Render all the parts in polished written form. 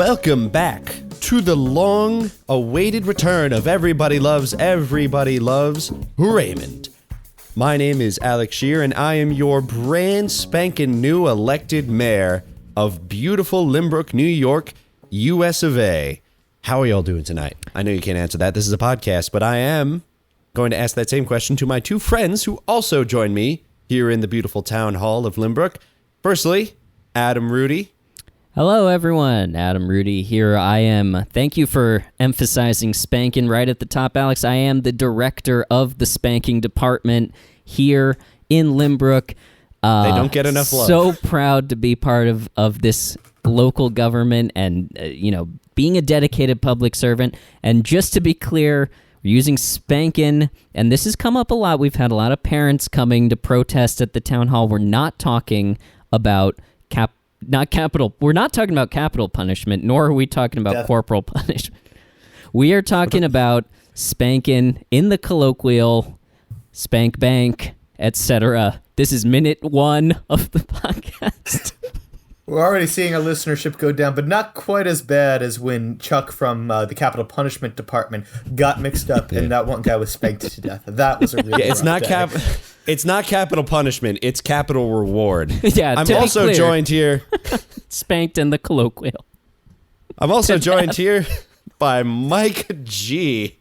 Welcome back to the long-awaited return of Everybody Loves Raymond. My name is Alex Shear, and I am your brand spanking new elected mayor of beautiful Limbrook, New York, US of A. How are y'all doing tonight? I know you can't answer that. This is a podcast, but I am going to ask that same question to my two friends who also join me here in the beautiful town hall of Limbrook. Firstly, Adam Rudy. Hello, everyone. Adam Rudy here. I am. Thank you for emphasizing spanking right at the top, Alex. I am the director of the spanking department here in Limbrook. They don't get enough love. So proud to be part of this local government and, being a dedicated public servant. And just to be clear, we're using spanking, and this has come up a lot. We've had a lot of parents coming to protest at the town hall. We're not talking about we're not talking about capital punishment, nor are we talking about corporal punishment. We are talking about spanking in the colloquial, spank bank, etc. This is minute 1 of the podcast. We're already seeing our listenership go down, but not quite as bad as when Chuck from the Capital Punishment Department got mixed up and that one guy was spanked to death. That was a really it's not day. It's not capital punishment, it's capital reward. Yeah, I'm also joined here. Spanked in the colloquial. I'm also joined here by Mike G.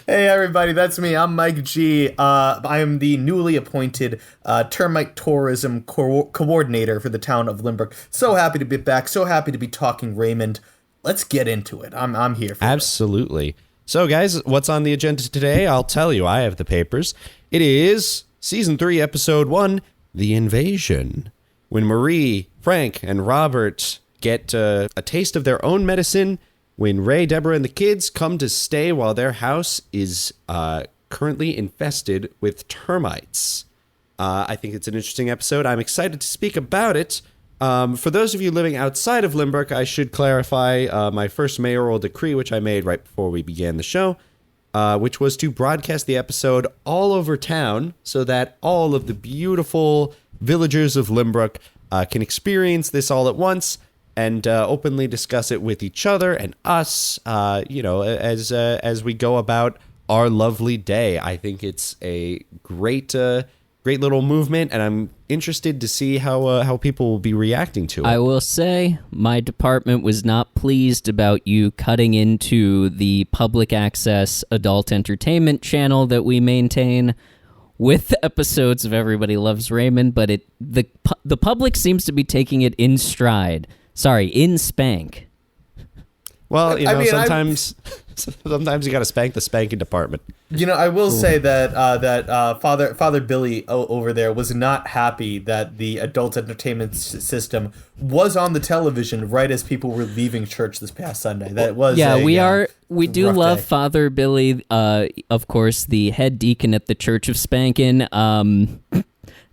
Hey everybody, that's me. I'm Mike G. I am the newly appointed Termite tourism coordinator for the town of Limbrook. So happy to be back. So happy to be talking Raymond. Let's get into it. I'm here for Absolutely. It. So guys, what's on the agenda today? I'll tell you. I have the papers. It is Season 3, Episode 1, The Invasion. When Marie, Frank, and Robert get a taste of their own medicine, when Ray, Deborah, and the kids come to stay while their house is currently infested with termites. I think it's an interesting episode. I'm excited to speak about it. For those of you living outside of Limbrook, I should clarify my first mayoral decree, which I made right before we began the show, which was to broadcast the episode all over town so that all of the beautiful villagers of Limbrook can experience this all at once and openly discuss it with each other and us, as we go about our lovely day. I think it's a great little movement, and I'm interested to see how people will be reacting to it. I will say my department was not pleased about you cutting into the public access adult entertainment channel that we maintain with episodes of Everybody Loves Raymond, but the public seems to be taking it in stride. Sorry, in spank. Well, sometimes you got to spank the spanking department. I will say that Father Billy over there was not happy that the adult entertainment system was on the television right as people were leaving church this past Sunday. That was we do love day. Father Billy, of course, the head deacon at the Church of Spankin',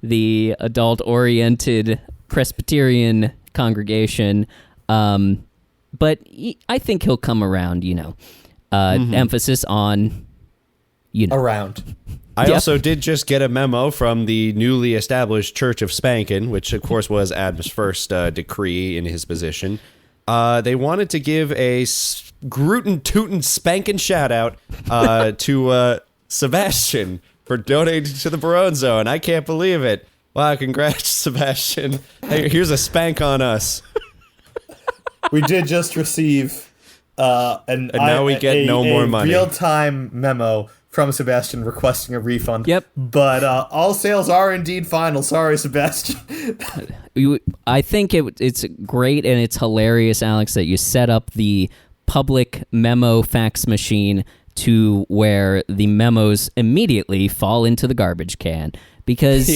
the adult-oriented Presbyterian congregation, but I think he'll come around, emphasis on, around. I also did just get a memo from the newly established Church of Spankin', which of course was Adam's first decree in his position. They wanted to give a Grootin' Tootin' Spankin' shout out to Sebastian for donating to the Barone Zone. I can't believe it. Wow, congrats, Sebastian. Hey, here's a spank on us. We did just receive now we get no more money. Real-time memo from Sebastian requesting a refund. Yep. But all sales are indeed final. Sorry, Sebastian. I think it's great and it's hilarious, Alex, that you set up the public memo fax machine to where the memos immediately fall into the garbage can. Because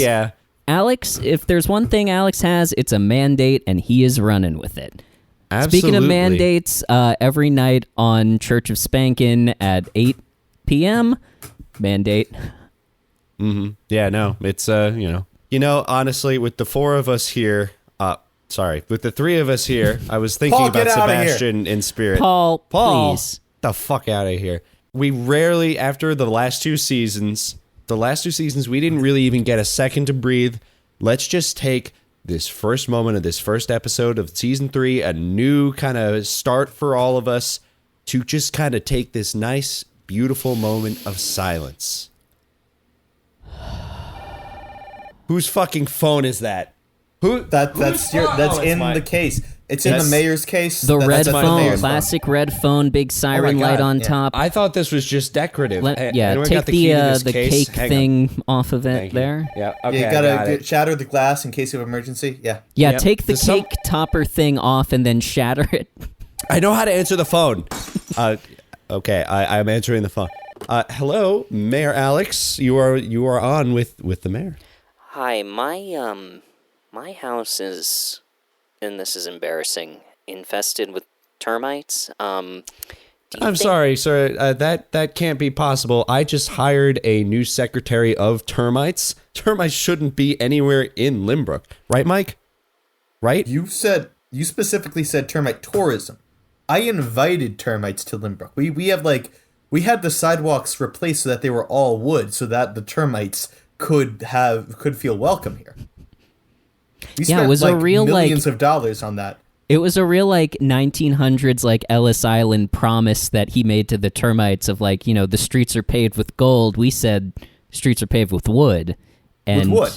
Alex, if there's one thing Alex has, it's a mandate, and he is running with it. Absolutely. Speaking of mandates, every night on Church of Spankin' at 8 p.m., mandate. Mm-hmm. Yeah, no, it's, honestly, with the four of us here, with the three of us here, I was thinking Paul, about Sebastian in spirit. Paul, please. The fuck out of here. We rarely, after the last two seasons, we didn't really even get a second to breathe. Let's just take this first moment of this first episode of season 3, a new kind of start for all of us, to just kind of take this nice, beautiful moment of silence. Whose fucking phone is that? That's in the case. It's in the mayor's case. The red that's phone, classic red phone, big siren light on top. I thought this was just decorative. Anyone take got the key to this the case? cake thing off of it there. Yeah, okay, you gotta shatter the glass in case of emergency. Yeah. Yeah, Yep. take the cake topper thing off and then shatter it. I know how to answer the phone. Okay, I'm answering the phone. Hello, Mayor Alex. You are on with the mayor. Hi, my house is, and this is embarrassing, infested with termites. I'm sorry, sir. That can't be possible. I just hired a new secretary of termites. Termites shouldn't be anywhere in Limbrook, right, Mike? Right? You specifically said termite tourism. I invited termites to Limbrook. We had the sidewalks replaced so that they were all wood, so that the termites could feel welcome here. We spent, it was a real millions of dollars on that. It was a real 1900s Ellis Island promise that he made to the termites of the streets are paved with gold. We said streets are paved with wood. And with wood,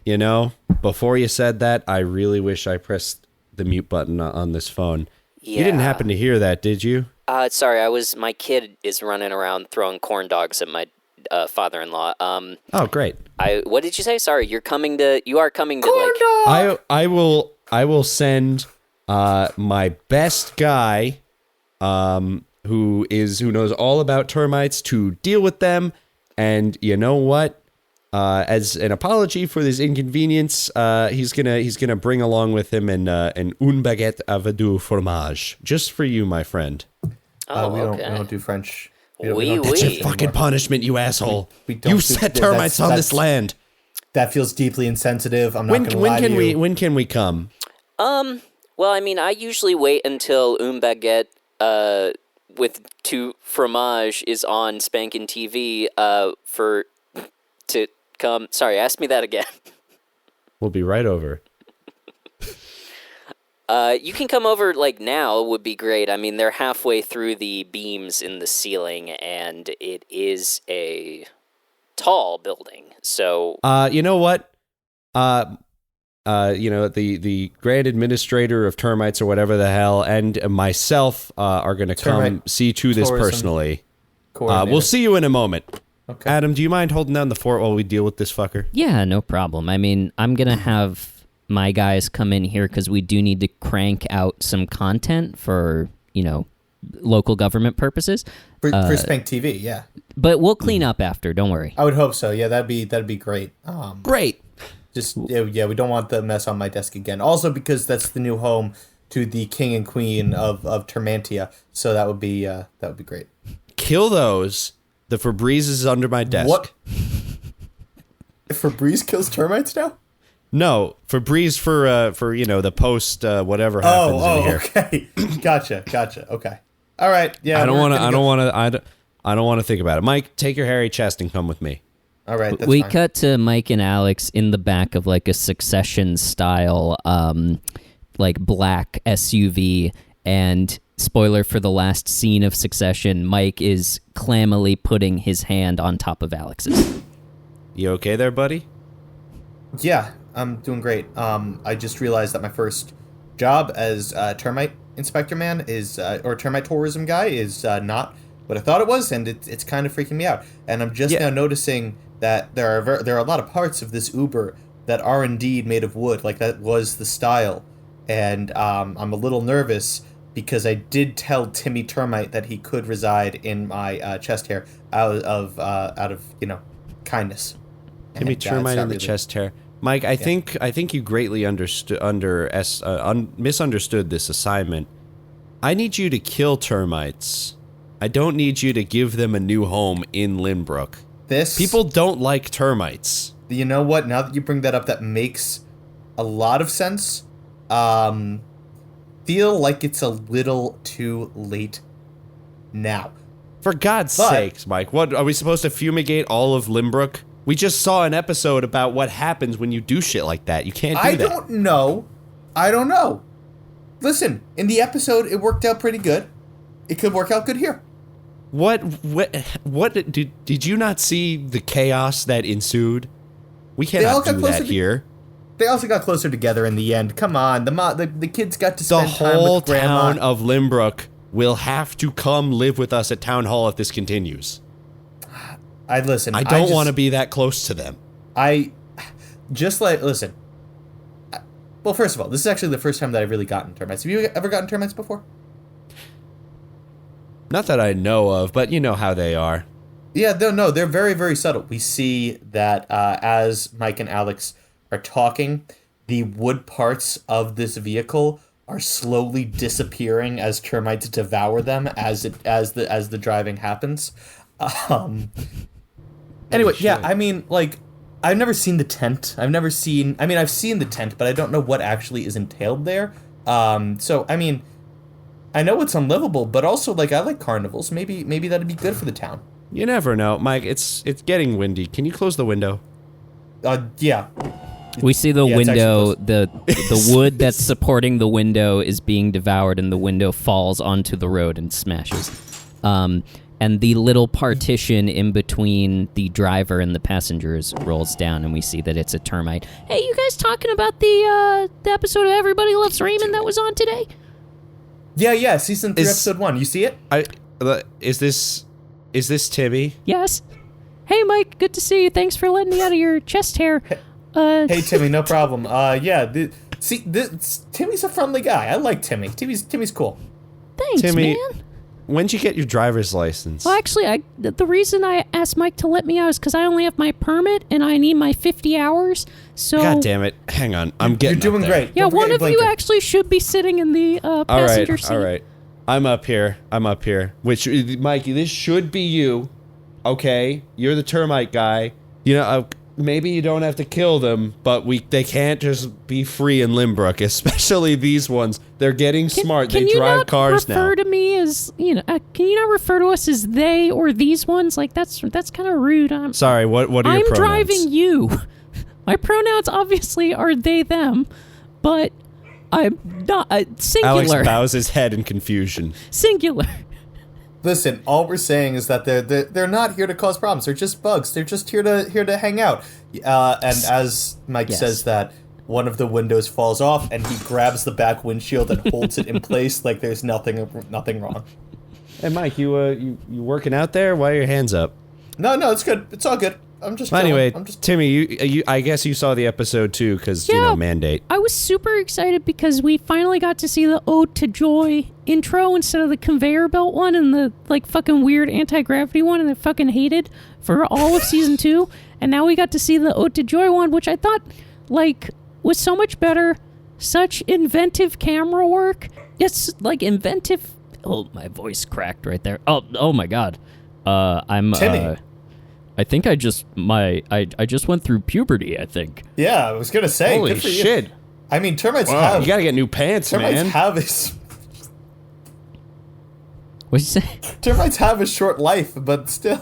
yeah. Before you said that, I really wish I pressed the mute button on this phone. Yeah. You didn't happen to hear that, did you? Sorry, my kid is running around throwing corn dogs at my father-in-law. Oh, great. What did you say? Sorry, you are coming to Corn dog! I will send my best guy, who knows all about termites, to deal with them. And you know what? As an apology for this inconvenience, he's gonna bring along with him an une baguette avec du fromage, just for you, my friend. We don't do French. That's your fucking punishment, you asshole. You set termites on this land. That feels deeply insensitive. I'm not gonna lie to you. When can we come? Well, I usually wait until une baguette with two fromage is on Spankin' TV to come. Sorry, ask me that again. We'll be right over. You can come over now would be great. I mean, they're halfway through the beams in the ceiling, and it is a tall building. So, you know what? The grand administrator of termites or whatever the hell, and myself are going to come see to this personally. We'll see you in a moment. Okay. Adam, do you mind holding down the fort while we deal with this fucker? Yeah, no problem. I mean, I'm going to have my guys come in here because we do need to crank out some content for, local government purposes. For Spank TV, yeah. But we'll clean up after, don't worry. I would hope so. Yeah, that'd be great. Great. Just we don't want the mess on my desk again. Also because that's the new home to the king and queen of Termantia. So that would be great. Kill those. The Febreze is under my desk. What? Febreze kills termites now? No, Febreze for the post whatever happens in here. Okay. Gotcha. Okay. All right. Yeah. I don't want to think about it. Mike, take your hairy chest and come with me. All right. That's we fine. cut to Mike and Alex in the back of a Succession style black SUV, and spoiler for the last scene of Succession, Mike is clammily putting his hand on top of Alex's. You okay there, buddy? Yeah, I'm doing great. I just realized that my first job as termite inspector man or termite tourism guy is not what I thought it was, and it's kind of freaking me out. And I'm just now noticing that there are a lot of parts of this Uber that are indeed made of wood, like that was the style. And I'm a little nervous because I did tell Timmy Termite that he could reside in my chest hair out of kindness. Timmy Termite in the chest hair. Mike, I think you greatly misunderstood this assignment. I need you to kill termites. I don't need you to give them a new home in Limbrook. People don't like termites. You know what? Now that you bring that up, that makes a lot of sense. Feel like it's a little too late now. For God's sakes, Mike. What, are we supposed to fumigate all of Limbrook? We just saw an episode about what happens when you do shit like that. You can't do that. I don't know. Listen, in the episode, it worked out pretty good. It could work out good here. What did you not see the chaos that ensued? We cannot do that here. They also got closer together in the end. Come on, the kids got to spend time with The whole Grandma. town of Limbrook will have to come live with us at Town Hall if this continues. I don't want to be that close to them. Listen. Well, first of all, this is actually the first time that I've really gotten termites. Have you ever gotten termites before? Not that I know of, but you know how they are. Yeah, no, they're very, very subtle. We see that as Mike and Alex are talking, the wood parts of this vehicle are slowly disappearing as termites devour them as the driving happens. Anyway, yeah, I mean, like, I've never seen the tent. I've seen the tent, but I don't know what actually is entailed there. So, I mean, I know it's unlivable, but also, like, I like carnivals. Maybe that'd be good for the town. You never know, Mike. It's getting windy. Can you close the window? Yeah. We see the window, the wood that's supporting the window is being devoured, and the window falls onto the road and smashes. And the little partition in between the driver and the passengers rolls down, and we see that it's a termite. Hey, you guys talking about the episode of Everybody Loves Raymond that was on today? Yeah, season 3, episode 1. You see it? Is this Timmy? Yes. Hey, Mike, good to see you. Thanks for letting me out of your chest hair. Hey, Timmy, no problem. Timmy's a friendly guy. I like Timmy. Timmy's cool. Thanks, Timmy, man. When'd you get your driver's license? Well, actually, the reason I asked Mike to let me out is because I only have my permit and I need my 50 hours. So. God damn it! Hang on, I'm getting. You're doing up there. great. Yeah, one of you actually should be sitting in the passenger seat. All right. I'm up here. Which, Mike, this should be you. Okay, you're the termite guy. You know, maybe you don't have to kill them, but they can't just be free in Limbrook, especially these ones. They're getting smart. They drive cars now. Can you not refer to me as, can you not refer to us as they or these ones? Like, that's kind of rude. Sorry, what are your pronouns? I'm driving you. My pronouns obviously are they, them, but I'm not, singular. Alex bows his head in confusion. Singular. Listen, all we're saying is that they're not here to cause problems. They're just bugs. They're just here to hang out. And as Mike says that, one of the windows falls off, and he grabs the back windshield and holds it in place like there's nothing wrong. Hey, Mike, you working out there? Why are your hands up? No, it's good. It's all good. I'm just. Anyway, Timmy, you I guess you saw the episode too, because mandate. I was super excited because we finally got to see the Ode to Joy intro instead of the conveyor belt one and the fucking weird anti-gravity one, and I fucking hated for all of season 2. And now we got to see the Ode to Joy one, which I thought was so much better. Such inventive camera work. It's inventive. Oh, my voice cracked right there. Oh my god. I'm Timmy. I think I just went through puberty, I think. Yeah, I was gonna say. Holy good for shit! You. I mean, termites have. You gotta get new pants, man. Termites have a. What'd you say? Termites have a short life, but still.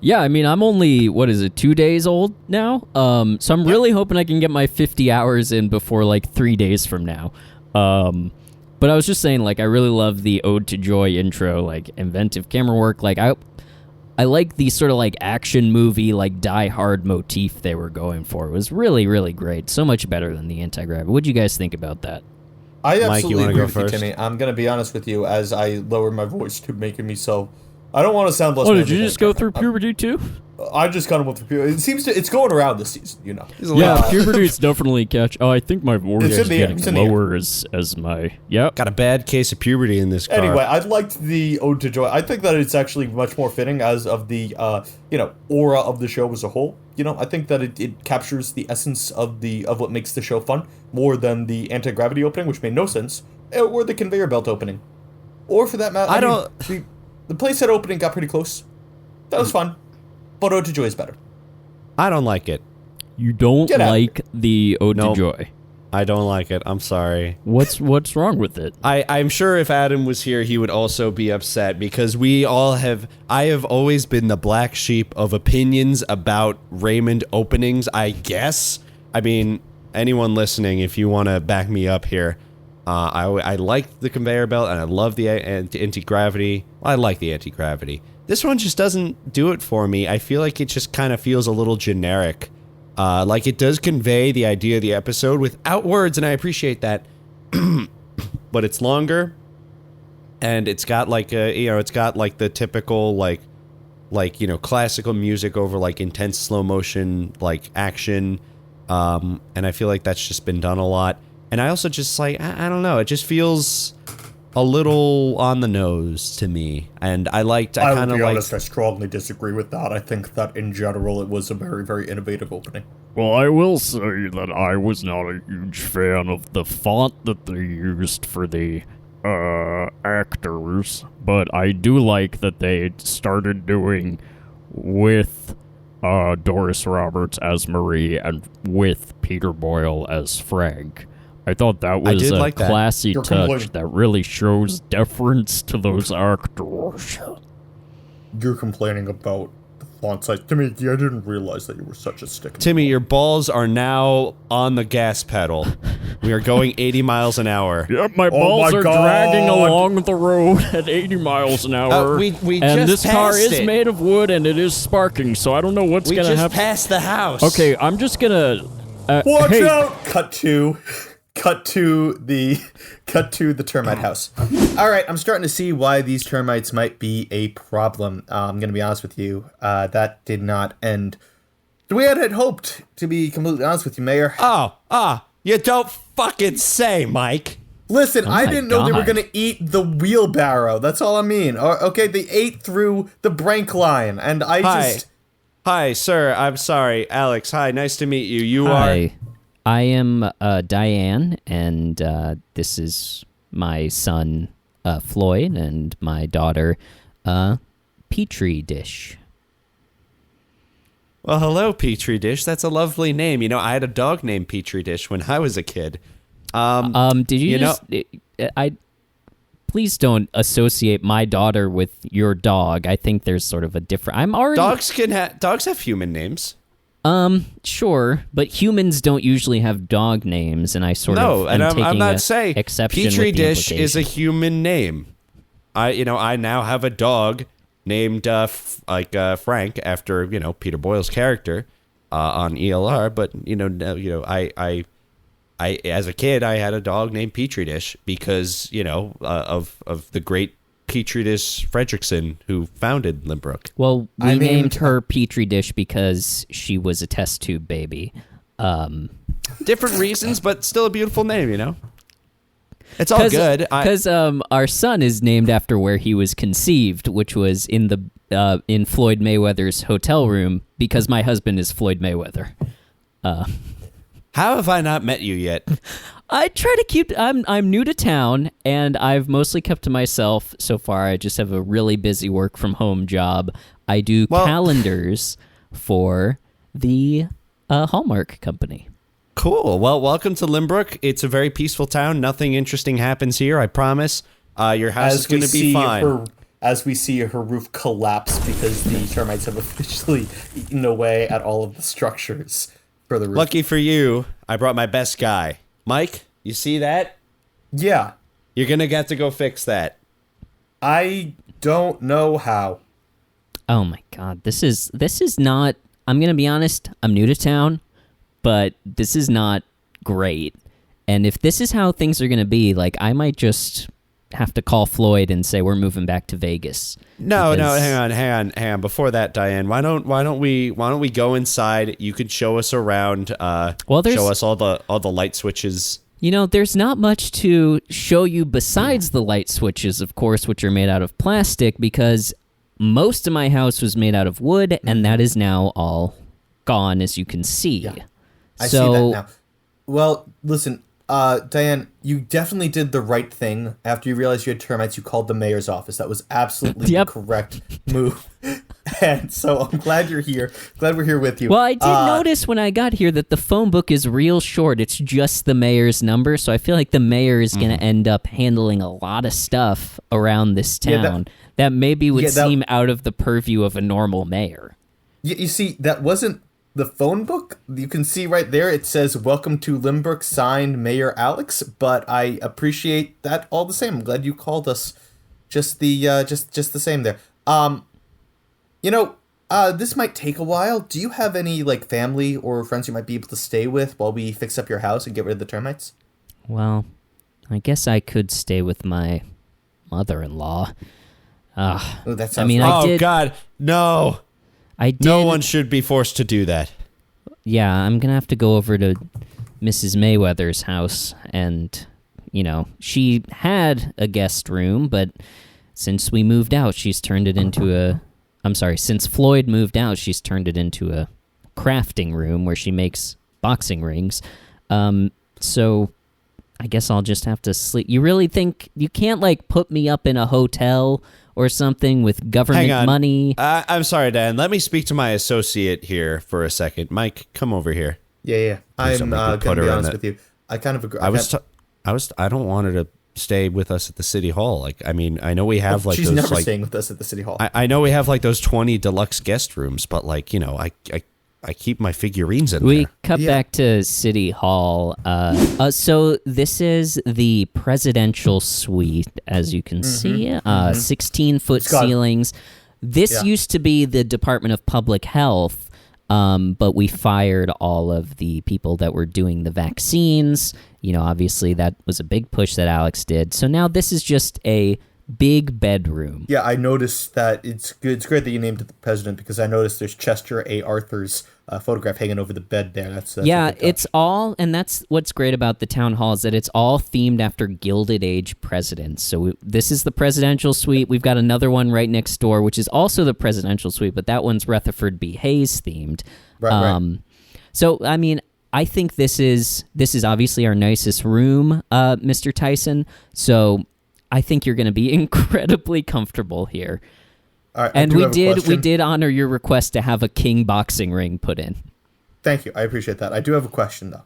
Yeah, I mean, I'm only 2 days old now. So I'm really hoping I can get my 50 hours in before 3 days from now. But I was just saying, I really love the Ode to Joy intro, inventive camera work. I like the sort of action movie, Die Hard motif they were going for. It was really, really great. So much better than the anti-gravity. What do you guys think about that? I Mike, absolutely agree with first? you, Timmy. I'm going to be honest with you as I lower my voice to making me so... I don't want to sound less... Oh, did you just go through puberty too? I just kind of went through puberty. It's going around this season, you know. Yeah, puberty's definitely catch. Oh, I think my voice is getting lower as my... Yep. Got a bad case of puberty in this car. Anyway, I liked the Ode to Joy. I think that it's actually much more fitting as of the, aura of the show as a whole. I think that it captures the essence of what makes the show fun more than the anti-gravity opening, which made no sense, or the conveyor belt opening. Or for that matter, the playset opening got pretty close. That was fun. But Ode to Joy is better. I don't like it. You don't like the Ode to Joy? I don't like it. I'm sorry. What's wrong with it? I'm sure if Adam was here, he would also be upset because I have always been the black sheep of opinions about Raymond openings, I guess. I mean, anyone listening, if you want to back me up here, I like the conveyor belt and I love the anti-gravity. I like the anti-gravity. This one just doesn't do it for me. I feel like it just kind of feels a little generic. Like it does convey the idea of the episode without words, and I appreciate that. But it's longer, and it's got like it's got like the typical like classical music over like intense slow motion like action, and I feel like that's just been done a lot. And I also just like I don't know, it just feels a little on the nose to me, and I kind of I'll be like. honest, I strongly disagree with that. I think that in general it was a very, very innovative opening. Well, I will say that I was not a huge fan of the font that they used for the actors, but I do like that they started doing with Doris Roberts as Marie and with Peter Boyle as Frank. I thought that was a like that. classy You're touch complaining. that really shows deference to those actors. You're complaining about the font size. Timmy, I didn't realize that you were such a stick. Timmy, your balls are now on the gas pedal. We are going 80 miles an hour. Yep, my Oh balls my are God. dragging along the road at 80 miles an hour. we and just this car passed is it. made of wood and it is sparking, so I don't know what's We gonna just happen. passed the house. Okay, I'm just gonna. Watch hey, out! Cut to the termite house. All right, I'm starting to see why these termites might be a problem. I'm gonna be honest with you. That did not end the way I had hoped. To be completely honest with you, Mayor. You don't fucking say, Mike. Listen, I my didn't know they were God. gonna eat the wheelbarrow. That's all I mean. Okay, they ate through the brake line, and Hi, sir. I'm sorry. Alex, hi. Nice to meet you. You are... Hi, I am Diane, and this is my son Floyd, and my daughter Petri Dish. Well, hello, Petri Dish. That's a lovely name. You know, I had a dog named Petri Dish when I was a kid. Did you just? Please don't associate my daughter with your dog. I think there's sort of a different. I'm already Dogs have human names. Sure, but humans don't usually have dog names, and I sort No, of and am I'm taking not a saying exception Petri with the Dish is a implication. human name. I now have a dog named Frank after Peter Boyle's character on ELR. But I as a kid I had a dog named Petri Dish because of the great Petri Dish Fredrickson who founded Limbrook. Well, we I named named- her Petri Dish because she was a test tube baby. Different reasons, but still a beautiful name. It's all good. Because our son is named after where he was conceived, which was in the in Floyd Mayweather's hotel room, because my husband is Floyd Mayweather. How have I not met you yet? I try to keep. I'm new to town, and I've mostly kept to myself so far. I just have a really busy work from home job. I do calendars for the Hallmark company. Cool. Well, welcome to Limbrook. It's a very peaceful town. Nothing interesting happens here, I promise. Your house is going to be fine. As we see her roof collapse because the termites have officially eaten away at all of the structures for the roof. Lucky for you, I brought my best guy. Mike, you see that? Yeah, You're going to get to go fix that. I don't know how. Oh my god, this is not. I'm gonna be honest. I'm new to town, but this is not great. And if this is how things are gonna be, like I might just have to call Floyd and say we're moving back to Vegas. No, Because- hang on. Before that, Diane, why don't we go inside? You could show us around. Show us all the light switches. You know, there's not much to show you besides the light switches, of course, which are made out of plastic, because most of my house was made out of wood, and that is now all gone, as you can see. Yeah. I see that now. Well, listen, Diane, you definitely did the right thing. After you realized you had termites, you called the mayor's office. That was absolutely Yep. the correct move. Dan. So I'm glad you're here. Glad we're here with you. Well, I did notice when I got here that the phone book is real short. It's just the mayor's number, so I feel like the mayor is going to end up handling a lot of stuff around this town that maybe would seem out of the purview of a normal mayor. You see, that wasn't the phone book. You can see right there it says "Welcome to Limburg," signed Mayor Alex. But I appreciate that all the same. I'm glad you called us just the just the same there. This might take a while. Do you have any family or friends you might be able to stay with while we fix up your house and get rid of the termites? Well, I guess I could stay with my mother-in-law. Oh, that sounds. I mean, Oh God, no! I did. No one should be forced to do that. Yeah, I'm gonna have to go over to Mrs. Mayweather's house, and she had a guest room, but since we moved out, she's turned it into a. I'm sorry, since Floyd moved out, she's turned it into a crafting room where she makes boxing rings. So I guess I'll just have to sleep. You really think you can't put me up in a hotel or something with government money? I'm sorry, Dan. Let me speak to my associate here for a second. Mike, come over here. Yeah. I'm gonna be honest with you. I kind of agree. I don't want her to stay with us at the city hall. I mean, I know we have she's those, never staying with us at the city hall. I know we have those 20 deluxe guest rooms, but I keep my figurines in there. We cut back to City Hall. So this is the presidential suite, as you can see. 16-foot ceilings. This used to be the Department of Public Health, but we fired all of the people that were doing the vaccines. Obviously that was a big push that Alex did. So now this is just a big bedroom. Yeah, I noticed that. It's good. It's great that you named it the president, because I noticed there's Chester A. Arthur's photograph hanging over the bed there. That's it's all, and that's what's great about the town hall, is that it's all themed after Gilded Age presidents. So this is the presidential suite. We've got another one right next door, which is also the presidential suite, but that one's Rutherford B. Hayes themed. Right. So I mean, I think this is obviously our nicest room, Mr. Tyson. So I think you're going to be incredibly comfortable here. All right, and we did honor your request to have a king boxing ring put in. Thank you. I appreciate that. I do have a question though.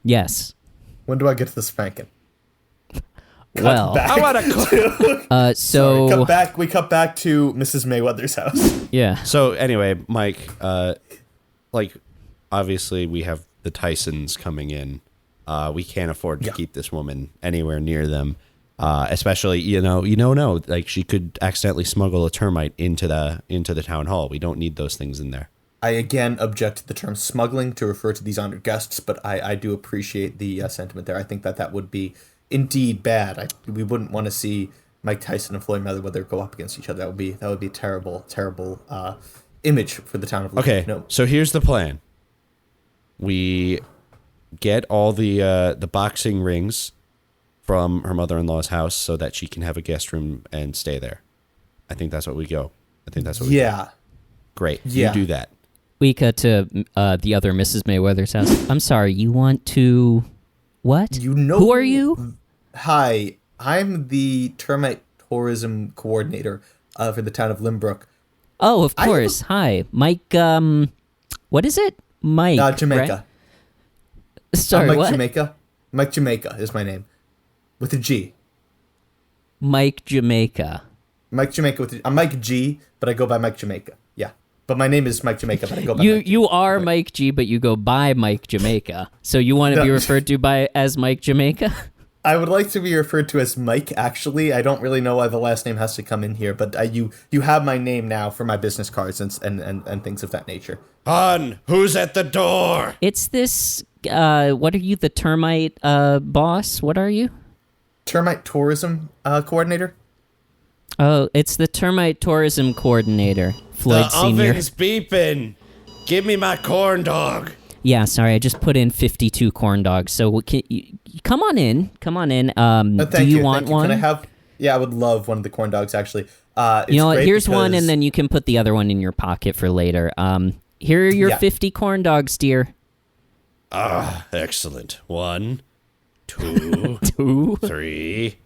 Yes. When do I get to the spanking? Well, I want to. so we cut back to Mrs. Mayweather's house. Yeah. So anyway, Mike, obviously we have the Tysons coming in. We can't afford to keep this woman anywhere near them. Especially, she could accidentally smuggle a termite into the town hall. We don't need those things in there. I again object to the term smuggling to refer to these honored guests, but I do appreciate the sentiment there. I think that would be indeed bad. We wouldn't want to see Mike Tyson and Floyd Mayweather go up against each other. That would be a terrible image for the town of Limburg. Okay, No. So here's the plan. We get all the boxing rings from her mother-in-law's house so that she can have a guest room and stay there. I think that's what we go. Yeah. Great. Yeah. You do that. We cut to the other Mrs. Mayweather's house. I'm sorry, you want to... What? Who are you? Hi, I'm the Termite tourism coordinator for the town of Limburg. Oh, of course. Hi. Mike, what is it? Mike, Jamaica. Right? Sorry, Mike what? Jamaica. Mike Jamaica is my name. With a G. Mike Jamaica. Mike Jamaica I'm Mike G, but I go by Mike Jamaica. Yeah. But my name is Mike Jamaica, but I go by Mike You are Mike G, but you go by Mike Jamaica. So you want to be referred to as Mike Jamaica? I would like to be referred to as Mike, actually. I don't really know why the last name has to come in here, but you have my name now for my business cards and things of that nature. On, who's at the door? It's this, what are you, the termite boss? What are you? Termite tourism coordinator? Oh, it's the termite tourism coordinator, Floyd The Sr. oven's beeping. Give me my corn dog. Yeah, sorry, I just put in 52 corn dogs. So come on in. Do you want one? Can I have? Yeah, I would love one of the corn dogs, actually. You know what? Here's one, and then you can put the other one in your pocket for later. Here are your 50 corn dogs, dear. Excellent. 1, 2, 2, 3,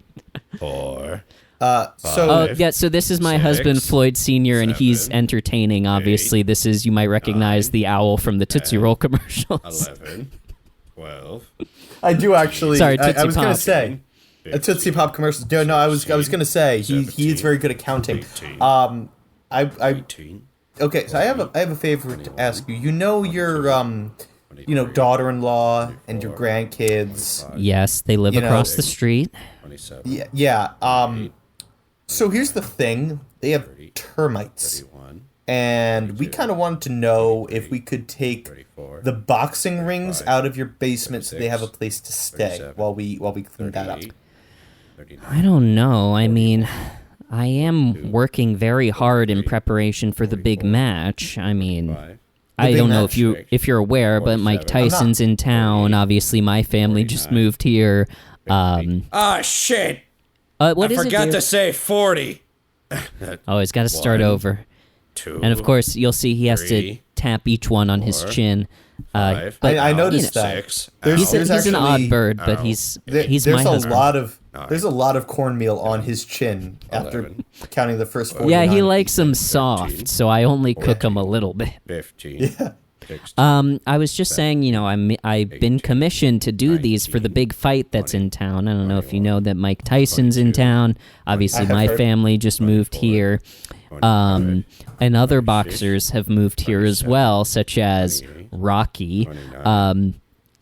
4, Oh, yeah, so this is my husband, Floyd Sr., and he's entertaining, obviously. This is, you might recognize the owl from the Tootsie Roll commercials. 11, 12. I do actually. Sorry, I Tootsie was going Pop. to say. A Tootsie Pop commercial. No, I was going to say he is very good at counting. 18, I 18, okay. So I have a favor to ask you. You know your daughter-in-law and your grandkids. Yes, they live across the street. 27, Yeah. So here's the thing. They have termites, 31, and we kind of wanted to know if we could take 34, the boxing rings out of your basement so they have a place to stay 37, while we clean that up. 38, 39, I don't know. I mean, I am working very hard in preparation for the big match. I mean, 45, I big don't know match. if you're aware, but Mike 47. Tyson's in town. Obviously, my family just moved here. Ah, shit! What is I it, forgot dear? to say 40. Oh, he's got to start One, over. 2, And of course, you'll see he has to 3, tap each one on his 4, chin. 5, But I noticed that. 6, There's- he's an odd actually- bird, but he's There's my a husband. lot of there's a lot of cornmeal on his chin after 11, counting the first 49. Yeah, he likes them soft, so I only cook them a little bit. 15, 16, I was just saying, I've been commissioned to do these for the big fight that's in town. I don't know if you know that Mike Tyson's in town. Obviously, I have my heard. family just moved here. And other boxers have moved here as well, such as Rocky.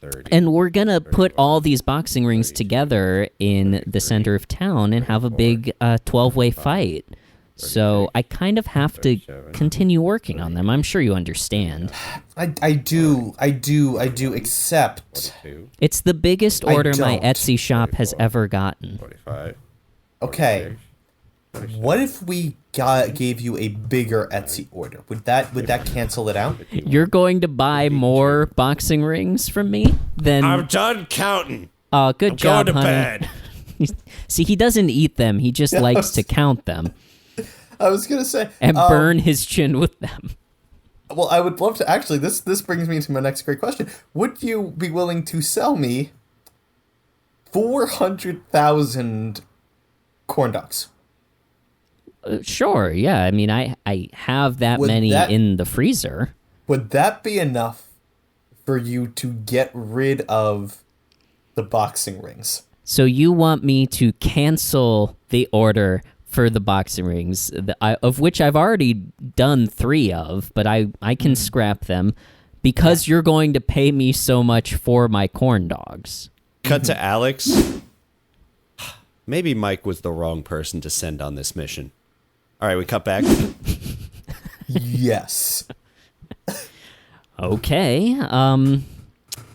30, And we're going to put all these boxing rings together in the center of town and have a big 12-way fight. So I kind of have to continue working on them. I'm sure you understand. I do, except 42, It's the biggest order my don't. Etsy shop has ever gotten. 45, okay. What if we gave you a bigger Etsy order? Would that cancel it out? You're going to buy more boxing rings from me? Then I'm done counting. oh, good I'm job, going to honey. bed. See, he doesn't eat them. He just likes to count them I was gonna say and burn his chin with them. Well, I would love to actually. This brings me to my next great question. Would you be willing to sell me 400,000 corn dogs? Sure, yeah. I mean, I have that Would many that- in the freezer. Would that be enough for you to get rid of the boxing rings? So you want me to cancel the order for the boxing rings, of which I've already done 3 of, but I can scrap them because you're going to pay me so much for my corn dogs. Cut to Alex. Maybe Mike was the wrong person to send on this mission. All right, we cut back. Yes. Okay,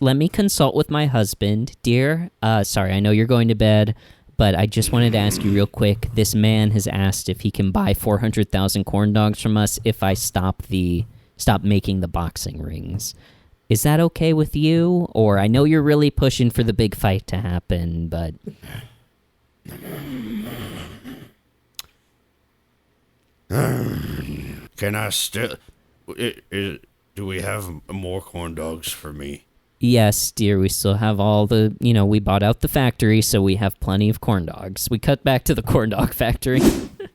let me consult with my husband. Dear, sorry, I know you're going to bed, but I just wanted to ask you real quick. This man has asked if he can buy 400,000 corn dogs from us if I stop making the boxing rings. Is that okay with you? Or I know you're really pushing for the big fight to happen, but Can I still... do we have more corn dogs for me? yes, dear, we still have all the, we bought out the factory, so we have plenty of corn dogs. We cut back to the corn dog factory.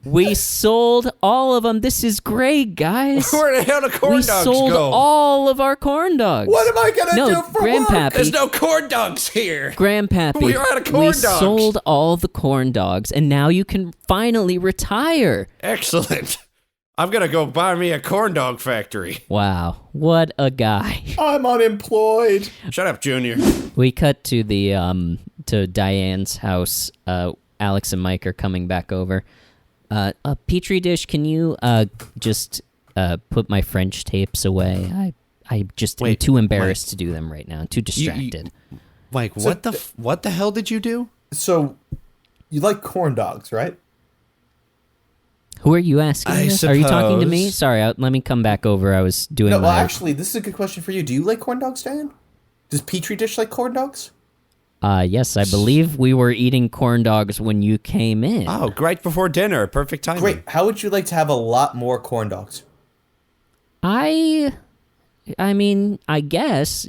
We sold all of them. This is great, guys. Where the hell do corn We dogs sold go? all of our corn dogs. What am I gonna No, do for work? Grandpappy. There's no corn dogs here. Grandpappy, We are out of corn we dogs. sold all the corn dogs, and now you can finally retire. Excellent. I'm going to go buy me a corn dog factory. Wow, what a guy. I'm unemployed. Shut up, Junior. We cut to the to Diane's house. Alex and Mike are coming back over. A Petri dish, can you just put my French tapes away? I just am Wait, too embarrassed to do them right now. Too distracted. Mike, what the hell did you do? So, you like corn dogs, right? Who are you asking I this? Are you talking to me? suppose. Sorry, let me come back over. I was doing No, well, my... actually, this is a good question for you. Do you like corn dogs, Diane? Does Petri dish like corn dogs? Yes, I believe we were eating corn dogs when you came in. Oh, right before dinner. Perfect timing. Great. How would you like to have a lot more corn dogs? I mean, I guess,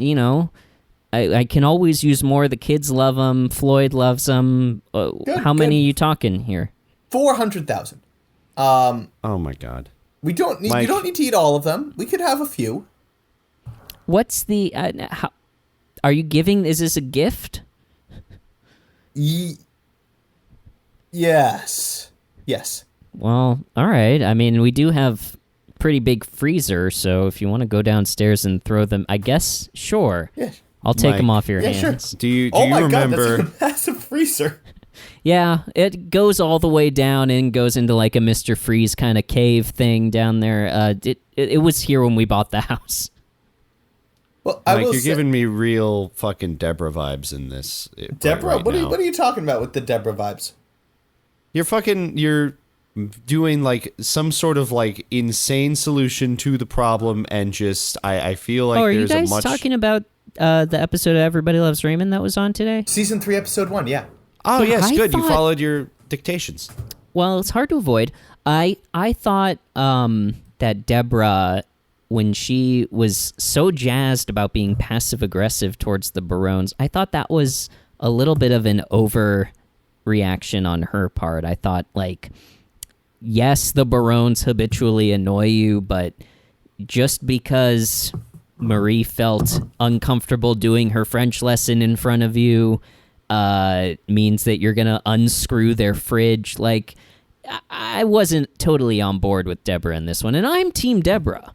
I can always use more. The kids love them. Floyd loves them. How many good. are you talking here? 400,000. Oh my God. We don't need. Mike. You don't need to eat all of them. We could have a few. What's the? How, are you giving? Is this a gift? Yes. Yes. Well, all right. I mean, we do have pretty big freezer, so if you want to go downstairs and throw them, I guess sure. Yeah. I'll take Mike. them off your Yeah, sure. hands. Do you Oh my remember? God, that's a massive freezer. Yeah, it goes all the way down and goes into like a Mr. Freeze kind of cave thing down there. It was here when we bought the house. Well, I Mike, will you're say, giving me real fucking Deborah vibes in this. Deborah. right What now. are you talking about with the Deborah vibes? You're doing like some sort of like insane solution to the problem, and just I feel like Are you there's guys a much. talking about the episode of Everybody Loves Raymond that was on today? Season 3, episode 1. Yeah. Oh Yeah, yes, I good. You thought- followed your dictations. Well, it's hard to avoid. I thought that Deborah, when she was so jazzed about being passive aggressive towards the Barones, I thought that was a little bit of an overreaction on her part. I thought, like, yes, the Barones habitually annoy you, but just because Marie felt uncomfortable doing her French lesson in front of you means that you're gonna unscrew their fridge. Like, I wasn't totally on board with Deborah in this one, and I'm Team Deborah,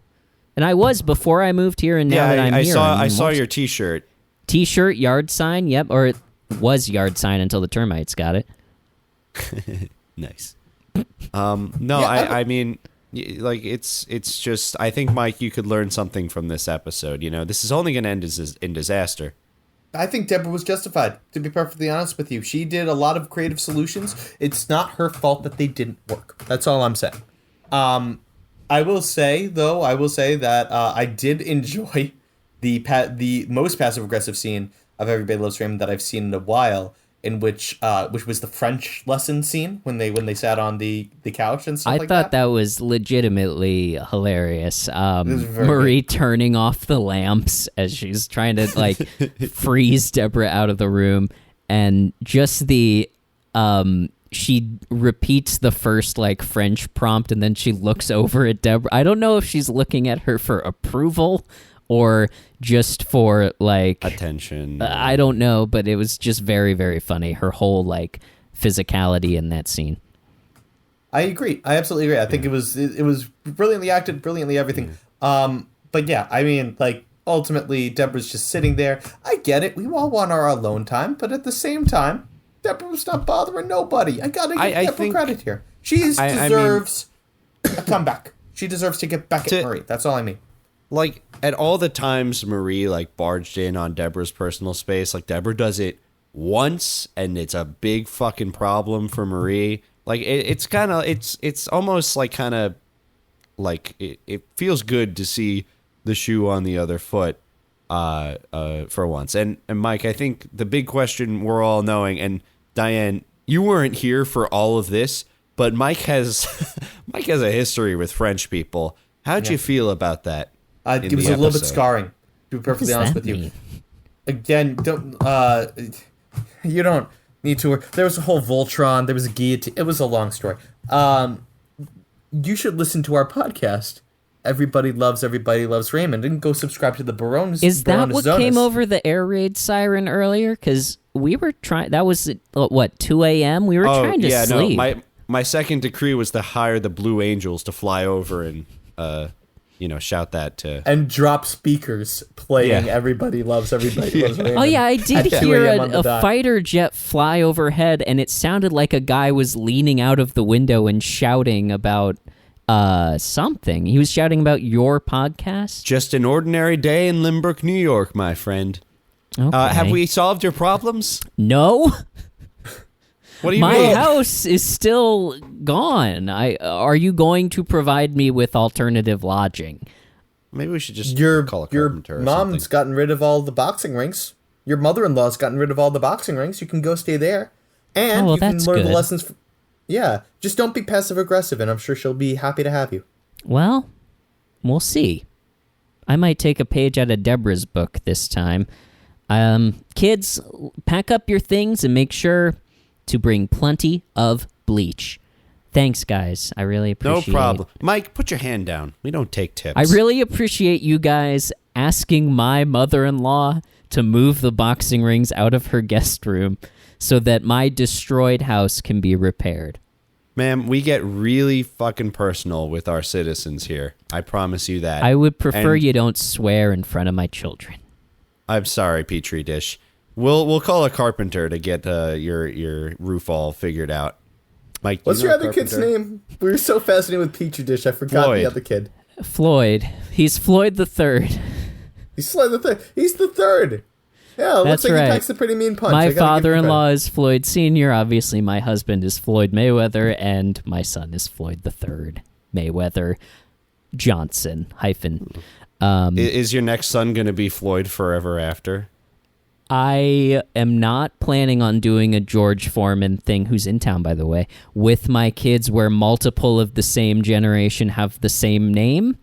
and I was before I moved here, and now that I'm I here, saw I'm I saw more- your T-shirt. T-shirt, yard sign. Yep, or it was yard sign until the termites got it. Nice. No, Yeah, I mean, like it's just I think Mike, you could learn something from this episode. You know, this is only going to end in disaster. I think Deborah was justified, to be perfectly honest with you. She did a lot of creative solutions. It's not her fault that they didn't work. That's all I'm saying. I will say that I did enjoy the most passive-aggressive scene of Everybody Loves Raymond that I've seen in a while, in which was the French lesson scene when they sat on the couch and stuff I like thought that was legitimately hilarious. was very Marie turning off the lamps as she's trying to like freeze Deborah out of the room, and just the she repeats the first like French prompt, and then she looks over at Deborah. I don't know if she's looking at her for approval or just for like Attention. I don't know, but it was just very, very funny. Her whole like physicality in that scene. I agree. I absolutely agree. I think it was brilliantly acted, brilliantly everything. But yeah, I mean, like, ultimately, Deborah's just sitting there. I get it. We all want our alone time, but at the same time, Deborah was not bothering nobody. I gotta give I Deborah think- credit here. She I mean- deserves a comeback. She deserves to get back at Marie. That's all I mean. Like at all the times Marie like barged in on Deborah's personal space, like Deborah does it once and it's a big fucking problem for Marie. Like it's kind of it's almost like kind of like it feels good to see the shoe on the other foot for once. And Mike, I think the big question we're all knowing, and Diane, you weren't here for all of this, but Mike has a history with French people. How'd you feel about that? It was a little bit scarring, to be perfectly does honest that with you. mean? Again, you don't need to. There was a whole Voltron. There was a guillotine. It was a long story. You should listen to our podcast. Everybody Loves Raymond, and go subscribe to the Barones. Is that what Barones came Zonas. over the air raid siren earlier? Because we were trying. That was what 2 a.m. We were trying to sleep. No, my second decree was to hire the Blue Angels to fly over and shout that to. And drop speakers playing Yeah. Everybody Loves Raymond. Oh yeah, I did At 2 hear a.m. on the a dot. fighter jet fly overhead, and it sounded like a guy was leaning out of the window and shouting about something. He was shouting about your podcast. Just an ordinary day in Limbrook, New York, my friend. Okay. Have we solved your problems? No. What do you My mean? house is still gone. Are you going to provide me with alternative lodging? Maybe we should just Your call a carpenter or mom's something. gotten rid of all the boxing rings. Your mother-in-law's gotten rid of all the boxing rings. You can go stay there, and Oh, well, you can that's learn the good. lessons. Yeah, just don't be passive aggressive, and I'm sure she'll be happy to have you. Well, we'll see. I might take a page out of Deborah's book this time. Kids, pack up your things and make sure to bring plenty of bleach. Thanks, guys. I really No appreciate. problem. Mike, put your hand down. We don't take tips. I really appreciate you guys asking my mother-in-law to move the boxing rings out of her guest room so that my destroyed house can be repaired. Ma'am, we get really fucking personal with our citizens here. I promise you that. I would prefer And you don't swear in front of my children. I'm sorry, Petri Dish. We'll call a carpenter to get your roof all figured out. Mike, What's your other kid's name? We were so fascinated with Petri Dish, I forgot Floyd. the other kid. Floyd. He's Floyd the Third. He's Floyd the Third. He's the third. Yeah, it That's looks like right. he packs a pretty mean punch. I My gotta give you father-in-law credit. is Floyd Sr. Obviously, my husband is Floyd Mayweather, and my son is Floyd the Third Mayweather Johnson hyphen. Is your next son going to be Floyd forever after? I am not planning on doing a George Foreman thing, who's in town, by the way, with my kids where multiple of the same generation have the same name.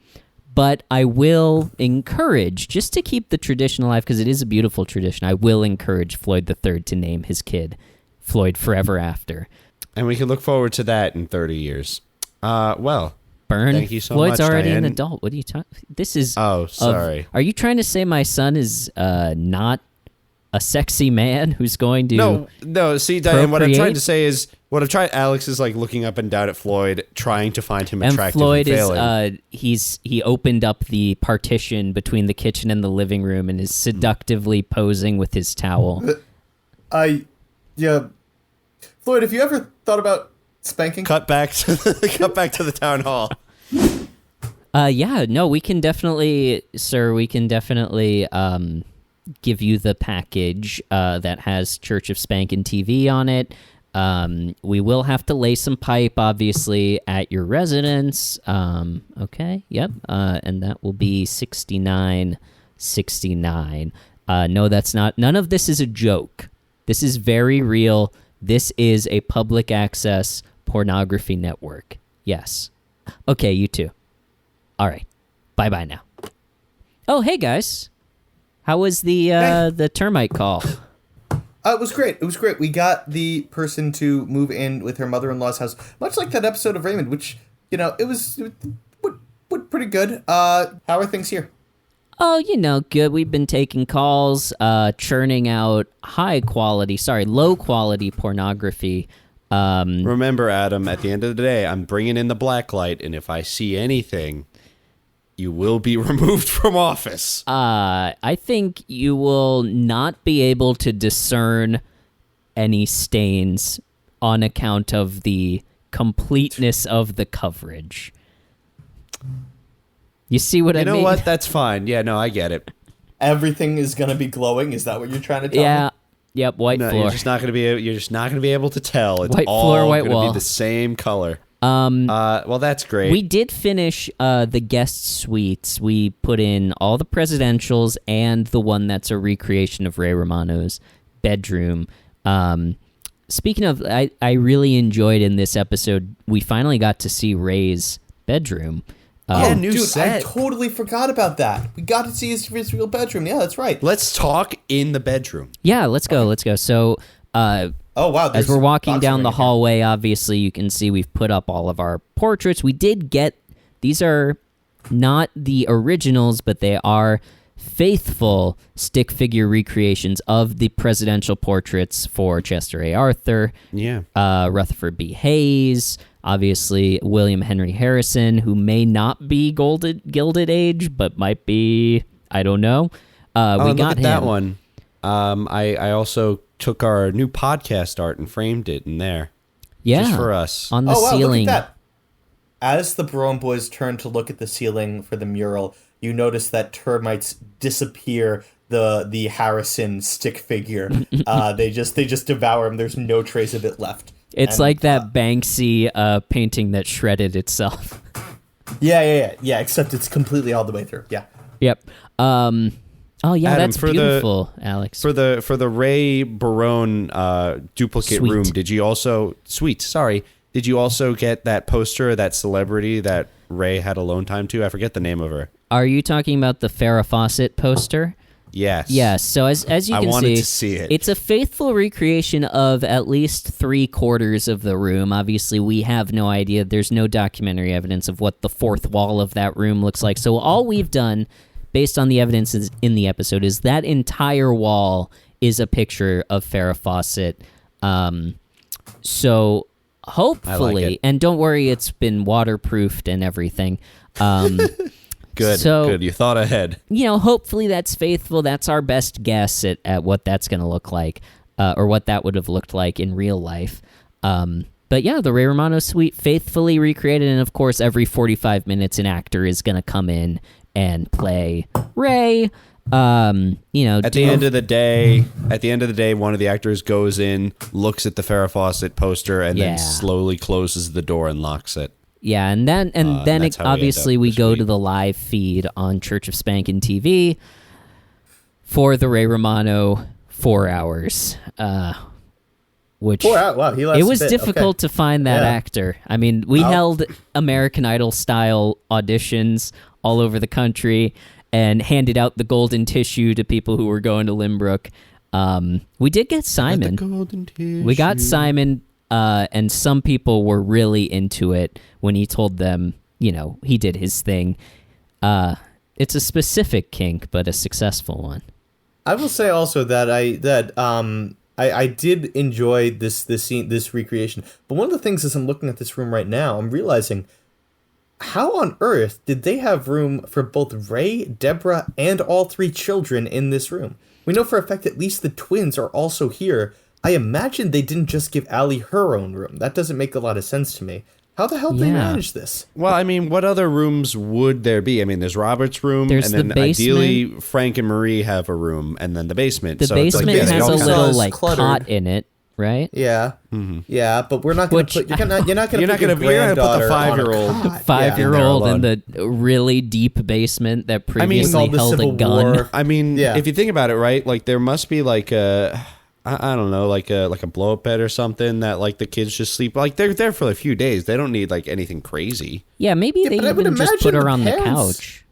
But I will encourage, just to keep the tradition alive, because it is a beautiful tradition, I will encourage Floyd III to name his kid Floyd Forever After. And we can look forward to that in 30 years. Well, Burn. thank you so Floyd's much, already Diane. an adult. What are you talking? This is. Oh, sorry. Are you trying to say my son is not a sexy man who's going to? No. See, Diane, what I'm trying procreate? to say is, Alex is like looking up and down at Floyd, trying to find him And attractive Floyd and failing. he opened up the partition between the kitchen and the living room and is seductively posing with his towel. Yeah. Floyd, have you ever thought about spanking? Cut back to the town hall. Yeah, no, we can definitely, sir, give you the package that has Church of Spankin' TV on it. We will have to lay some pipe, obviously, at your residence. Okay, yep, and that will be $69.69. No, that's not. None of this is a joke. This is very real. This is a public access pornography network. Yes. Okay, you too. All right. Bye-bye now. Oh, hey, guys. How was the termite call? It was great. We got the person to move in with her mother-in-law's house, much like that episode of Raymond, which, it was pretty good. How are things here? Oh, good. We've been taking calls, churning out low quality pornography. Remember, Adam, at the end of the day, I'm bringing in the black light, and if I see anything, you will be removed from office. I think you will not be able to discern any stains on account of the completeness of the coverage. You see what I mean? You know what? That's fine. Yeah, no, I get it. Everything is gonna be glowing. Is that what you're trying to tell me? Yeah. Yep. White No, floor. you're just not gonna be able to tell. It's White all floor, white gonna wall. be the same color. Well, that's great. We did finish the guest suites. We put in all the presidentials and the one that's a recreation of Ray Romano's bedroom. Speaking of, I really enjoyed in this episode, we finally got to see Ray's bedroom. New Dude, set. I totally forgot about that. We got to see his real bedroom. Yeah, that's right. Let's talk in the bedroom. Yeah, let's go. So, Oh, wow. as we're walking boxing down ring the in here. hallway, obviously you can see we've put up all of our portraits. We did get, these are not the originals, but they are faithful stick figure recreations of the presidential portraits for Chester A. Arthur, Yeah. Rutherford B. Hayes, obviously William Henry Harrison, who may not be Gilded Age, but might be, I don't know. We Look got at him. that one. I also took our new podcast art and framed it in there. Yeah, Just for us. on the Oh, wow, ceiling. look at that. As the Barone boys turn to look at the ceiling for the mural, you notice that termites disappear the Harrison stick figure. They just devour him. There's no trace of it left. It's And, like that Banksy painting that shredded itself. Yeah. Except it's completely all the way through. Yeah. Yep. Oh yeah, Adam, that's beautiful, Alex. For the Ray Barone duplicate Sweet. room, did you also get that poster of that celebrity that Ray had alone time to? I forget the name of her. Are you talking about the Farrah Fawcett poster? Yes. Yes. So as you I can wanted to see it. it's a faithful recreation of at least 3/4 of the room. Obviously, we have no idea. There's no documentary evidence of what the fourth wall of that room looks like. So all we've done, based on the evidence in the episode, is that entire wall is a picture of Farrah Fawcett. So hopefully, and don't worry, it's been waterproofed and everything. Good. So, good. You thought ahead. Hopefully that's faithful. That's our best guess at what that's going to look like, or what that would have looked like in real life. But yeah, the Ray Romano suite faithfully recreated, and of course, every 45 minutes, an actor is going to come in and play Ray. At the end of the day, one of the actors goes in, looks at the Farrah Fawcett poster, and then slowly closes the door and locks it. Yeah, and then obviously we go to the live feed on Church of Spankin' TV for the Ray Romano 4 hours, which 4 hours. Wow, he lasted it was a bit. difficult Okay. to find that actor. I mean, we held American Idol style auditions all over the country and handed out the golden tissue to people who were going to Limbrook. We did get Simon. We got Simon. And some people were really into it when he told them, he did his thing. It's a specific kink, but a successful one. I will say also that I did enjoy this scene, this recreation. But one of the things as I'm looking at this room right now, I'm realizing, how on earth did they have room for both Ray, Deborah, and all 3 children in this room? We know for a fact at least the twins are also here. I imagine they didn't just give Allie her own room. That doesn't make a lot of sense to me. How the hell did they manage this? Well, I mean, what other rooms would there be? I mean, there's Robert's room, There's and then the basement. ideally Frank and Marie have a room, and then the basement. The So it's basement like, the has a basement little is like cluttered. cot in it, right? Yeah, yeah, but we're not going to put. You're not going to put your you're gonna put the granddaughter on a 5-year-old. cot. 5-year-old Yeah. in the really deep basement that I mean, previously With all the held a Civil gun. War. I mean, Yeah. if you think about it, right? Like there must be like a, I don't know, like a blow up bed or something that like the kids just sleep. Like they're there for a few days. They don't need like anything crazy. Yeah, maybe they but I would even just put imagine her on the parents- couch.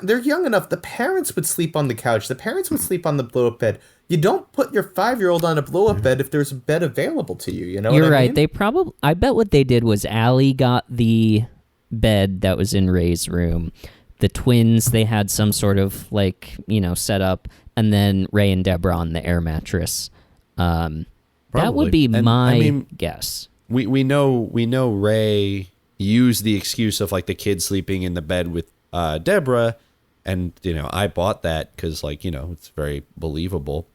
They're young enough. The parents would sleep on the couch. The parents would sleep on the blow up bed. You don't put your 5-year-old on a blow up bed if there's a bed available to you. You know You're what I right. mean? They I bet what they did was Allie got the bed that was in Ray's room. The twins, they had some sort of like, setup, and then Ray and Deborah on the air mattress. That would be And, my I mean, guess. We know Ray used the excuse of like the kid sleeping in the bed with Deborah, and I bought that because it's very believable.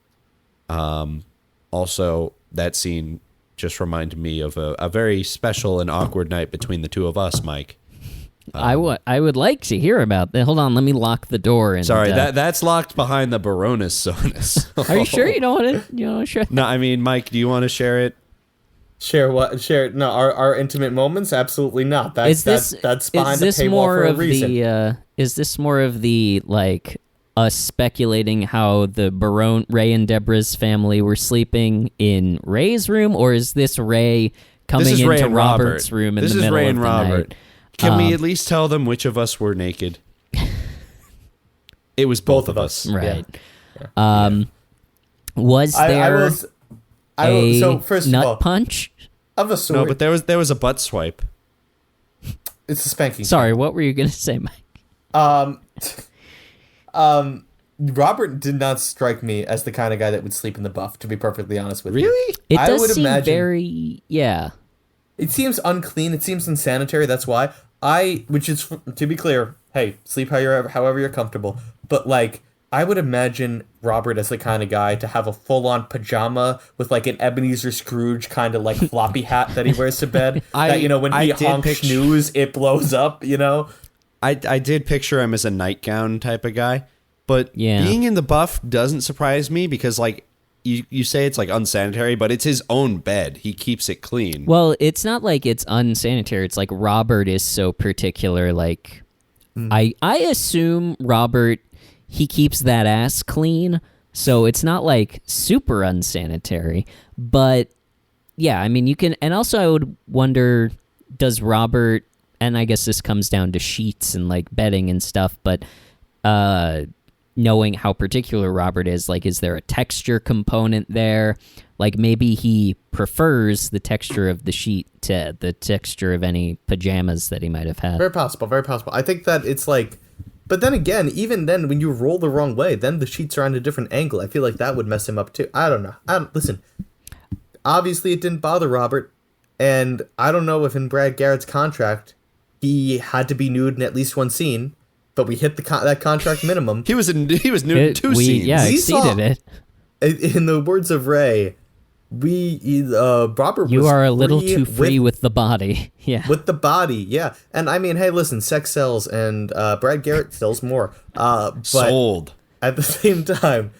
Also, that scene just reminded me of a very special and awkward night between the two of us, Mike. I would like to hear about that. Hold on, let me lock the door. And, Sorry, that's locked behind the Baronis Sonus. Are you sure you don't want to? You want to share? No, I mean, Mike, do you want to share it? Share what? Share no. Our intimate moments? Absolutely not. That's behind the paywall for a reason. Is this more of the like us speculating how the Ray and Deborah's family were sleeping in Ray's room, or is this Ray coming This is Ray into and Robert's Robert. room in This the is middle Ray of and the Robert. night? Can we at least tell them which of us were naked? It was both of us. Right. Was there so first nut of all, punch? of a sort. No, but there was a butt swipe. It's a spanking. Sorry, what were you going to say, Mike? Robert did not strike me as the kind of guy that would sleep in the buff. To be perfectly honest with you, Really? It I does would seem imagine- very, yeah. it seems unclean. It seems unsanitary. That's why which is to be clear. Hey, sleep however you're comfortable. But like, I would imagine Robert as the kind of guy to have a full-on pajama with like an Ebenezer Scrooge kind of like floppy hat that he wears to bed. That when he I did honks snooze, it blows up. I did picture him as a nightgown type of guy, but Yeah. being in the buff doesn't surprise me because like you say it's like unsanitary, but it's his own bed. He keeps it clean. Well, it's not like it's unsanitary. It's like Robert is so particular. Like, I assume Robert, he keeps that ass clean, so it's not like super unsanitary. But yeah, I mean, you can, and also I would wonder, does Robert, and I guess this comes down to sheets and like bedding and stuff, but knowing how particular Robert is, like, is there a texture component there? Like, maybe he prefers the texture of the sheet to the texture of any pajamas that he might have had. Very possible, very possible. I think that it's like, but then again, even then, when you roll the wrong way, then the sheets are on a different angle. I feel like that would mess him up too. I don't know. Listen, obviously it didn't bother Robert, and I don't know if in Brad Garrett's contract he had to be nude in at least one scene, but we hit that contract minimum. He was nude in 2 scenes. Yeah, We exceeded it. In the words of Ray, Robert was You are a little too free with the body. Yeah. with the body, yeah. And I mean, hey, listen, sex sells, and Brad Garrett sells more. But Sold. at the same time,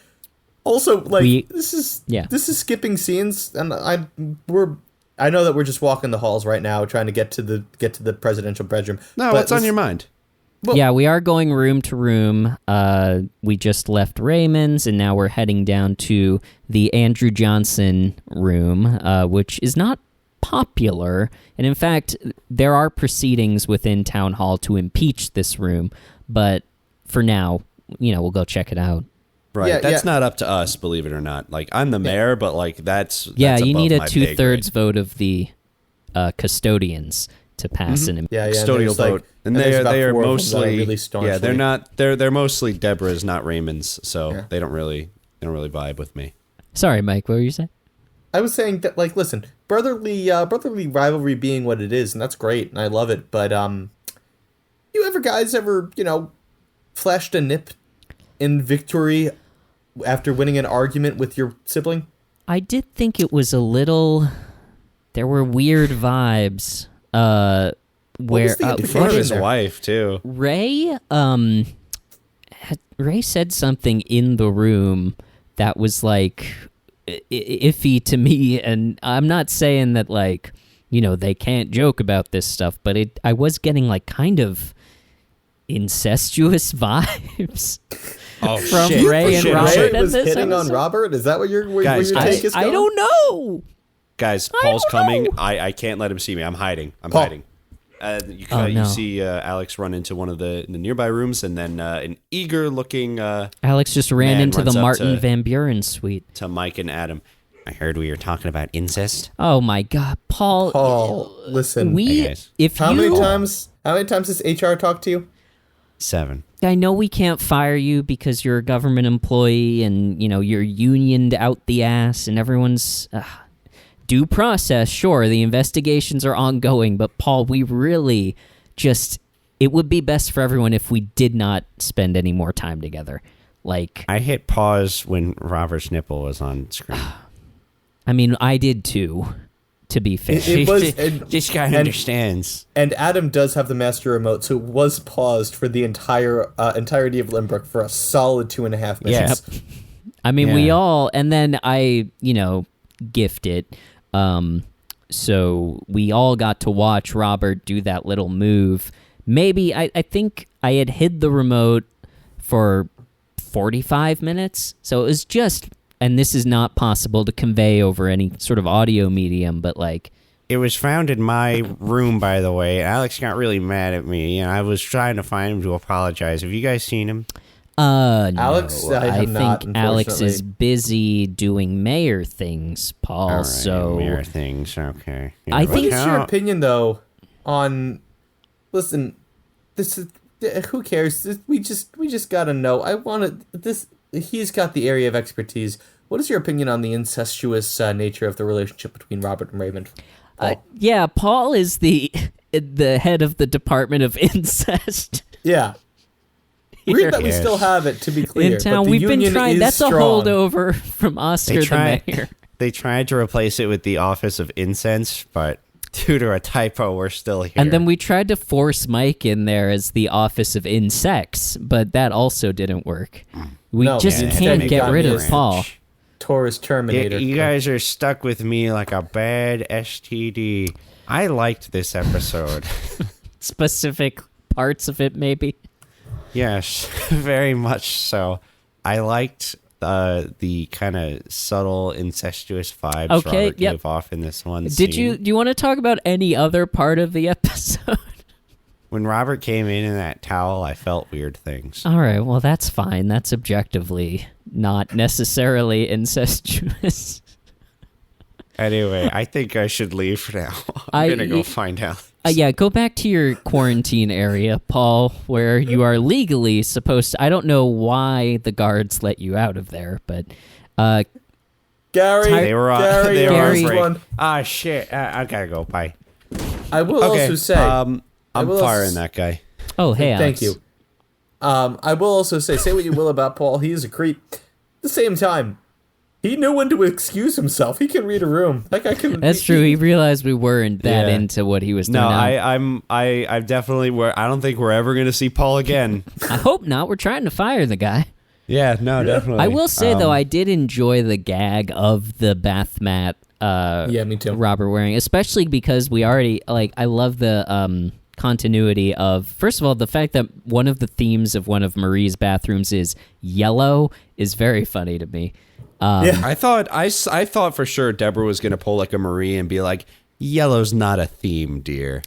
also like this is yeah. skipping scenes, and I know that we're just walking the halls right now, trying to get to the presidential bedroom. No, but what's on your mind? Well- Yeah, we are going room to room. We just left Raymond's, and now we're heading down to the Andrew Johnson room, which is not popular. And in fact, there are proceedings within Town Hall to impeach this room. But for now, we'll go check it out. Right. Yeah, That's yeah. not up to us, believe it or not. Like, I'm the mayor, but like that's Yeah, you above need a my pay 2/3 grade. vote of the custodians to pass an impeachment. Yeah, yeah. Custodial vote. And there's about they are 4 of them that mostly really staunchly. yeah, they're not they're mostly Deborah's, not Raymond's, so Yeah. they don't really vibe with me. Sorry, Mike, what were you saying? I was saying that, like, listen, brotherly rivalry being what it is, and that's great, and I love it. But you guys ever flashed a nip in victory after winning an argument with your sibling? I did think it was a little. There were weird vibes. Where was the In implication front of his there? wife too. Ray said something in the room that was like iffy to me, and I'm not saying that like they can't joke about this stuff, but I was getting like kind of incestuous vibes. Oh, From shit. Ray and Shit. Robert Ray in was this hitting on episode? Robert? Is that what your Guys, take is going? I don't know. Guys, Paul's coming. I can't let him see me. I'm hiding. Paul. You Oh, no. see Alex run into one of the nearby rooms, and then an eager-looking Alex just ran Man into the runs up Martin to- Van Buren suite. to Mike and Adam. I heard we were talking about incest. Oh my God, Paul! Paul, listen. We Hey, guys. if How you many times has HR talked to you? 7. I know we can't fire you because you're a government employee and you're unioned out the ass and everyone's due process. Sure, the investigations are ongoing, but Paul, we really it would be best for everyone if we did not spend any more time together. Like, I hit pause when Robert's nipple was on screen. I mean, I did too. To be fair, It was, and, This guy and- understands. and Adam does have the master remote, so it was paused for the entirety of Limbrook for a solid 2.5 minutes. I mean, we Yeah. all, and then I, gift it. So we all got to watch Robert do that little move. Maybe, I think I had hid the remote for 45 minutes. So it was just, and this is not possible to convey over any sort of audio medium, but like, It was found in my room, by the way. Alex got really mad at me, and I was trying to find him to apologize. Have you guys seen him? no. Alex, I have think not, Alex is unfortunately. busy doing mayor things, Paul. All right, so mirror things. Okay. I What think- is your opinion, though, on... Listen, this is... Who cares? We just gotta know. I want to... He's got the area of expertise. What is your opinion on the incestuous nature of the relationship between Robert and Raymond? yeah, Paul is the head of the Department of Incest. Yeah. Here Weird that we Yes. still have it, to be clear. in town. But the We've been union trying. is That's strong. a holdover from Oscar the Mayor. They tried to replace it with the Office of Incense, but due to a typo, we're still here. And then we tried to force Mike in there as the Office of Insects, but that also didn't work. We No, just yeah, can't instead get you rid got of me. Paul. Taurus Terminator. You guys are stuck with me like a bad STD. I liked this episode. Specific parts of it, maybe. Yes, very much so. I liked the kind of subtle incestuous vibes Okay, Robert yep. gave off in this one Do scene. you want to talk about any other part of the episode? When Robert came in that towel, I felt weird things. All right, well, that's fine. That's objectively not necessarily incestuous. Anyway, I think I should leave now. I'm going to go find out. Yeah, go back to your quarantine area, Paul, where you are legally supposed to... I don't know why the guards let you out of there, but... Gary, They were on, Gary, they were on Gary. break. One. Ah, shit. I got to go. Bye. I will Okay. also say... I'm will firing also- that guy. Oh, hey, Thank Alex. you. I will also say what you will about Paul, he is a creep. At the same time, he knew when to excuse himself. He can read a room. That guy can. That's true. He realized we weren't that Yeah. into what he was doing. No, now. I definitely... I don't think we're ever going to see Paul again. I hope not. We're trying to fire the guy. Yeah, no, definitely. I will say, though, I did enjoy the gag of the bath mat Yeah, me too. Robert wearing, especially because we already, like, I love the continuity of, first of all, the fact that one of the themes of one of Marie's bathrooms is yellow is very funny to me. Yeah. I thought for sure Deborah was going to pull like a Marie and be like, yellow's not a theme, dear.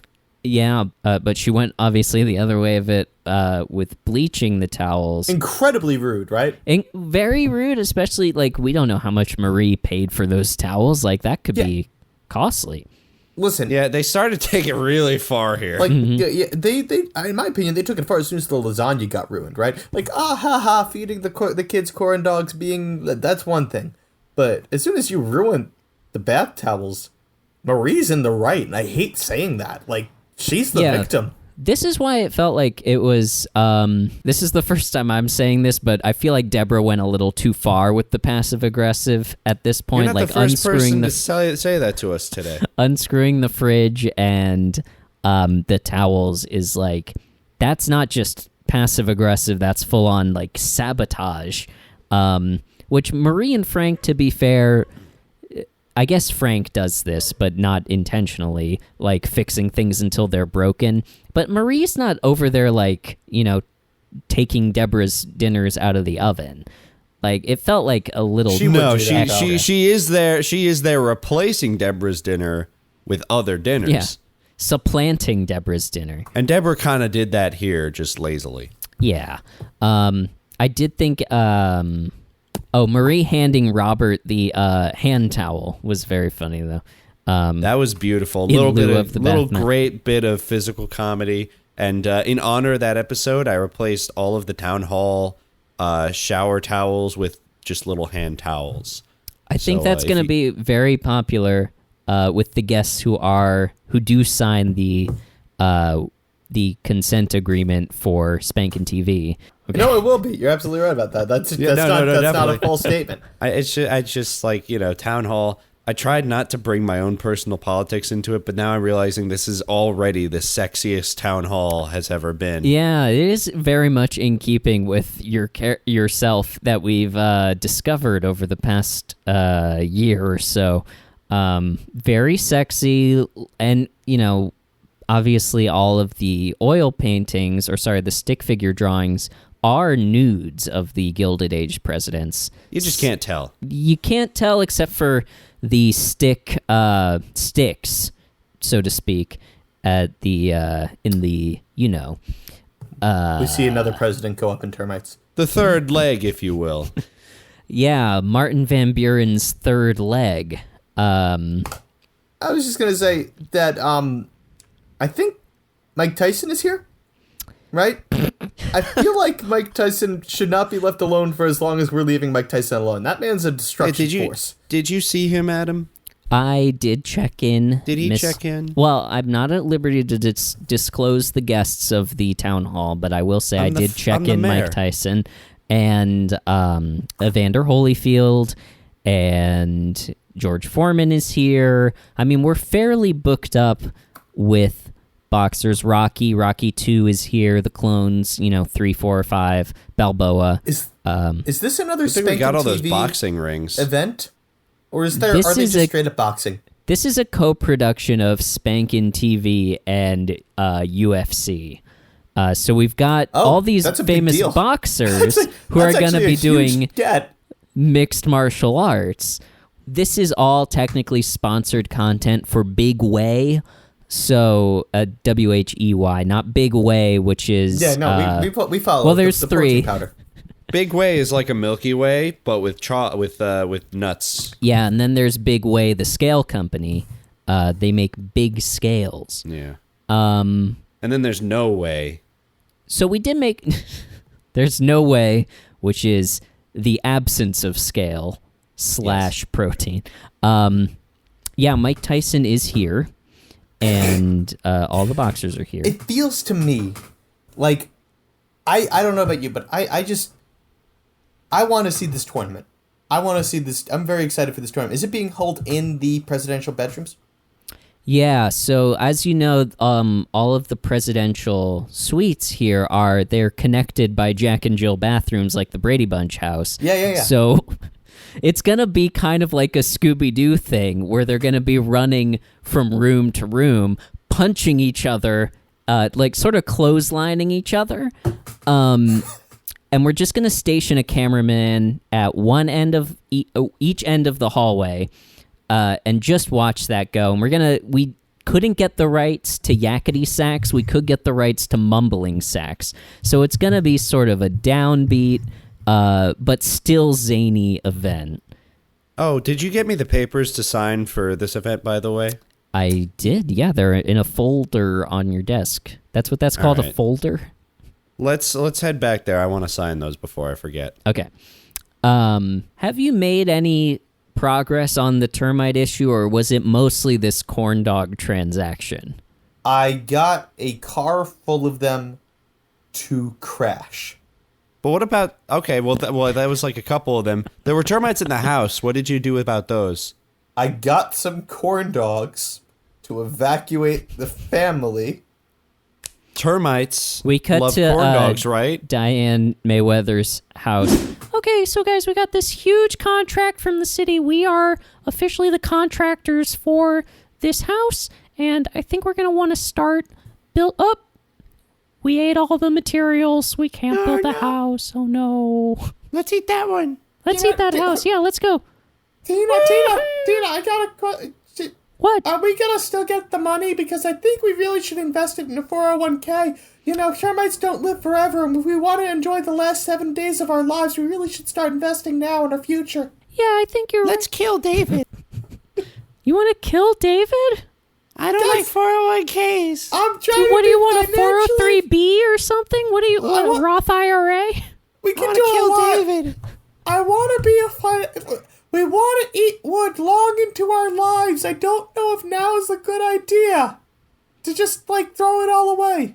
Yeah, but she went obviously the other way of it with bleaching the towels. Incredibly rude, right? Very rude, especially, like, we don't know how much Marie paid for those towels. Like, that could be costly. Listen, Yeah, they started to take it really far here. like they in my opinion they took it far as soon as the lasagna got ruined, right? Like feeding the kids corn dogs that's one thing, but as soon as you ruin the bath towels, Marie's in the right, and I hate saying that. Like, she's the victim. This is why it felt like it was, this is the first time I'm saying this, but I feel like Deborah went a little too far with the passive-aggressive at this point. You're not like the first unscrewing person to say that to us today. unscrewing the fridge and the towels is like, that's not just passive-aggressive, that's full-on, like, sabotage. Which Marie and Frank, to be fair... I guess Frank does this, but not intentionally, like fixing things until they're broken. But Marie's not over there, like, you know, taking Deborah's dinners out of the oven. Like, it felt like a little... She is there. She is there replacing Deborah's dinner with other dinners. Yeah, supplanting Deborah's dinner. And Deborah kind of did that here, just lazily. Yeah. I did think... Marie handing Robert the hand towel was very funny, though. That was beautiful. In Little lieu of the bath mat. Great bit of physical comedy. And in honor of that episode, I replaced all of the town hall shower towels with just little hand towels. I think that's going to be very popular with the guests who do sign the consent agreement for Spankin' TV. Okay. No, it will be. You're absolutely right about that. That's not a false statement. I just like, town hall. I tried not to bring my own personal politics into it, but now I'm realizing this is already the sexiest town hall has ever been. Yeah, it is very much in keeping with yourself that we've discovered over the past year or so. Very sexy, and obviously all of the oil paintings, the stick figure drawings are nudes of the Gilded Age presidents. You just can't tell. You can't tell except for the sticks, so to speak, at the we see another president go up in termites. The third leg, if you will. Yeah, Martin Van Buren's third leg. I was just gonna say that I think Mike Tyson is here, right? I feel like Mike Tyson should not be left alone for as long as we're leaving Mike Tyson alone. That man's a destruction force. Did you see him, Adam? I did check in. Did he check in? Well, I'm not at liberty to disclose the guests of the town hall, but I will say I did check in mayor. Mike Tyson and Evander Holyfield, and George Foreman is here. I mean, we're fairly booked up with boxers. Rocky 2 is here. The clones, 3, 4, 5. Balboa. Is this another I think we Spankin' got all those TV boxing rings. event, or are they just straight up boxing? This is a co-production of Spankin' TV and UFC. So we've got all these that's a big famous deal. boxers who are going to be doing get. mixed martial arts. This is all technically sponsored content for Big Way. So WHEY, not Big Whey, which is Yeah, no, we follow. well, the- there's the three. protein powder. Big Way is like a Milky Way, but with with nuts. Yeah, and then there's Big Whey, the scale company. They make big scales. Yeah. Um, And then there's No Way. so we did make. There's No Way, which is the absence of scale / protein. Yeah, Mike Tyson is here, and all the boxers are here. It feels to me like I don't know about you, but I want to see this tournament. I want to see this. I'm very excited for this tournament. Is it being held in the presidential bedrooms? Yeah, so as you know, all of the presidential suites here they're connected by Jack and Jill bathrooms like the Brady Bunch house. Yeah. So it's going to be kind of like a Scooby-Doo thing where they're going to be running from room to room, punching each other, like sort of clotheslining each other. And we're just going to station a cameraman at one end of each end of the hallway. And just watch that go. And we couldn't get the rights to yakety sax. We could get the rights to mumbling sax. So it's going to be sort of a downbeat, but still zany event. Oh, did you get me the papers to sign for this event, by the way? I did. Yeah, they're in a folder on your desk. That's what that's called, right. a folder? Let's head back there. I want to sign those before I forget. Okay. Have you made any progress on the termite issue, or was it mostly this corn dog transaction? I got a car full of them to crash. But what about... Okay, well, that was like a couple of them. There were termites in the house. What did you do about those? I got some corn dogs to evacuate the family. Termites We cut love to corn dogs, right? Diane Mayweather's house. Okay, so guys, we got this huge contract from the city. We are officially the contractors for this house, and I think we're going to want to start build up. We ate all the materials. We can't build the house. Oh no. Let's eat that one. Let's eat that house. Yeah, let's go. Tina, I got a question. What? Are we gonna still get the money? Because I think we really should invest it in a 401k. You know, termites don't live forever, and if we want to enjoy the last 7 days of our lives, we really should start investing now in our future. Yeah, I think you're Let's kill David. You want to kill David? I don't like 401ks. I'm trying What to do you be want, a financially- 403B or something? What do you want, a Roth IRA? We can do a lot. David. I want to be we want to eat wood long into our lives. I don't know if now is a good idea to just, like, throw it all away.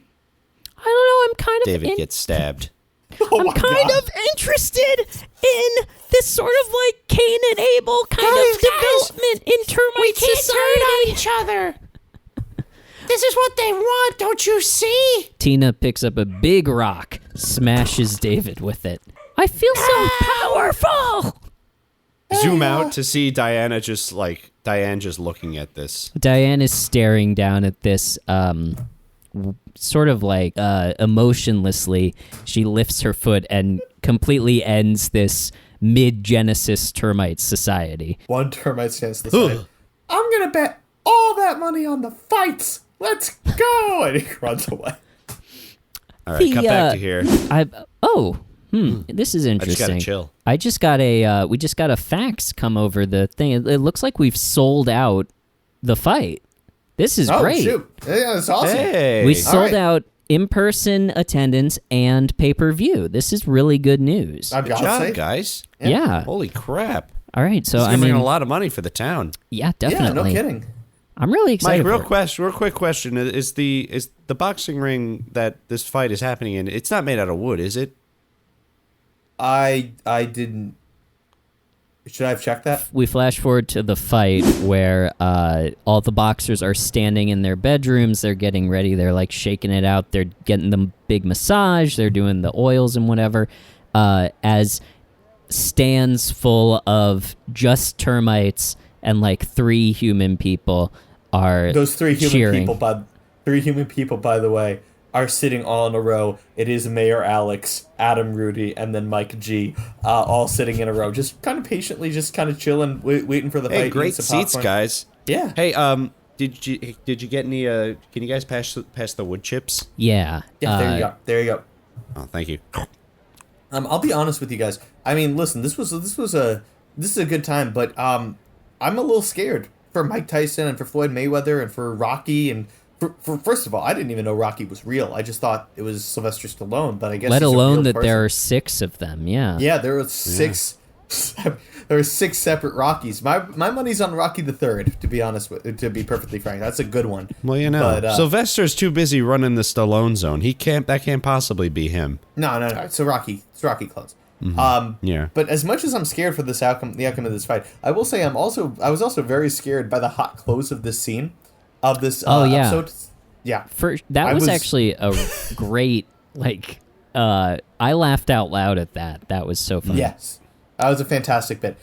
I don't know. I'm kind of David gets stabbed. Oh my kind God. of interested in this sort of like Cain and Abel kind of development in termite society. each other. This is what they want, don't you see? Tina picks up a big rock, smashes David with it. I feel so powerful. Zoom out to see Diane just looking at this. Diane is staring down at this, sort of like emotionlessly. She lifts her foot and completely ends this mid-Genesis termite society. One termite stands to the side. I'm gonna bet all that money on the fights. Let's go! And he runs away. All right, cut back to here. This is interesting. I just gotta chill. I just got we just got a fax come over the thing. It looks like we've sold out the fight. This is great. Shoot. Yeah, that's awesome. Hey. We sold right. out in-person attendance and pay-per-view. This is really good news. I've Good got to job, say. Yeah. guys. Holy crap. All right. So This is I mean, a lot of money for the town. yeah, Yeah, definitely. no kidding. I'm really excited. Mike, for it. real quick question: Is the boxing ring that this fight is happening in? It's not made out of wood, is it? I didn't. Should I have checked that? We flash forward to the fight where all the boxers are standing in their bedrooms. They're getting ready. They're like shaking it out. They're getting the big massage. They're doing the oils and whatever. As stands full of just termites and like 3 human people are Those 3 human cheering. people, by the way, are sitting all in a row. It is Mayor Alex, Adam Rudy, and then Mike G, all sitting in a row, just kind of patiently, just kind of chilling, waiting for the fight. Hey, eating great some seats, popcorn. guys. Yeah. Hey, did you get any? Can you guys pass the wood chips? Yeah. Yeah, there you go. There you go. Oh, thank you. I'll be honest with you guys. I mean, listen, this is a good time, but I'm a little scared for Mike Tyson and for Floyd Mayweather and for Rocky and for first of all, I didn't even know Rocky was real. I just thought it was Sylvester Stallone, but I guess Let he's a alone real that person. there are 6 of them. Yeah. Yeah, there were six. There were 6 separate Rockies. My money's on Rocky the Third, to be honest with, to be perfectly frank. That's a good one. Well, you know, But, Sylvester's too busy running the Stallone zone. That can't possibly be him. No. It's Rocky clones. Yeah. But as much as I'm scared for the outcome of this fight, I will say I was also very scared by the hot close of this scene, of this episode. Yeah. That was actually a great, like, I laughed out loud at that. That was so funny. Yes. That was a fantastic bit.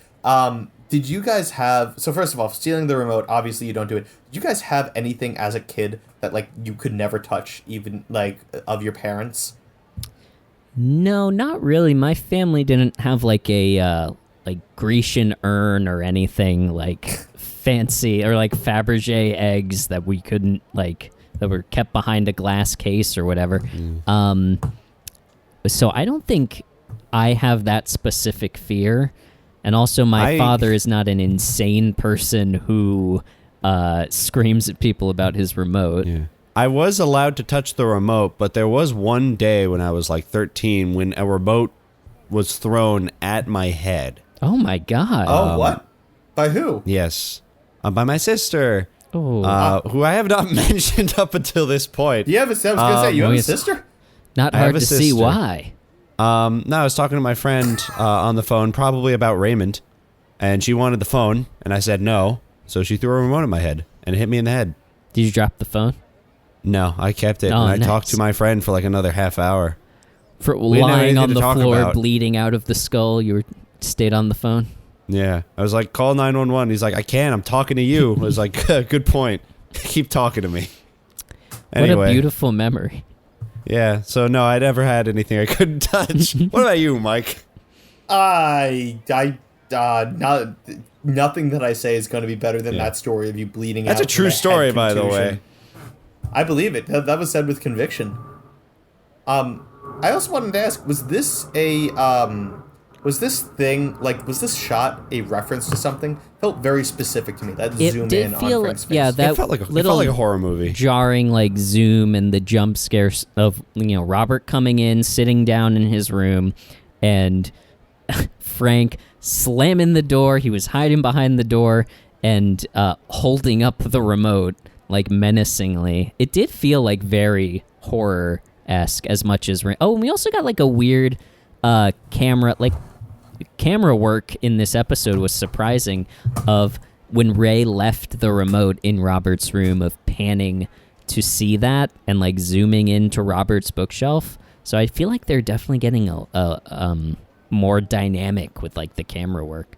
Did you guys have... So first of all, stealing the remote, obviously you don't do it. Did you guys have anything as a kid that, like, you could never touch, even, like, of your parents? No, not really. My family didn't have, like, a, like, Grecian urn or anything, like, fancy, or, like, Fabergé eggs that we couldn't, like, that were kept behind a glass case or whatever. So I don't think I have that specific fear. And also my father is not an insane person who screams at people about his remote. Yeah. I was allowed to touch the remote, but there was one day when I was like 13 when a remote was thrown at my head. Oh my God. Oh, what? By who? Yes. By my sister. Oh. Who I have not mentioned up until this point. I was going to say, you have a yes. sister? Not I have hard a to see sister. why. No, I was talking to my friend on the phone, probably about Raymond, and she wanted the phone, and I said no, so she threw a remote at my head, and it hit me in the head. Did you drop the phone? No, I kept it, Oh, and I nice. talked to my friend for like another half hour. For didn't have lying anything on to the talk floor, about. bleeding out of the skull, you stayed on the phone? Yeah, I was like, call 911. He's like, I can't, I'm talking to you. I was like, good point. Keep talking to me. Anyway, What a beautiful memory. yeah, so no, I never had anything I couldn't touch. What about you, Mike? Nothing that I say is going to be better than that story of you bleeding That's out. a true from head story, by the contusion. way. I believe it. That was said with conviction. I also wanted to ask, was this shot a reference to something? Felt very specific to me. That It zoom did in on feel, Frank's face. yeah, that It felt like little a horror movie. jarring, like, zoom and the jump scares of, Robert coming in, sitting down in his room, and Frank slamming the door. He was hiding behind the door and holding up the remote, like, menacingly. It did feel like very horror-esque as much as... and we also got, like, a weird camera work in this episode was surprising, of when Ray left the remote in Robert's room, of panning to see that and, like, zooming into Robert's bookshelf. So I feel like they're definitely getting a more dynamic with, like, the camera work.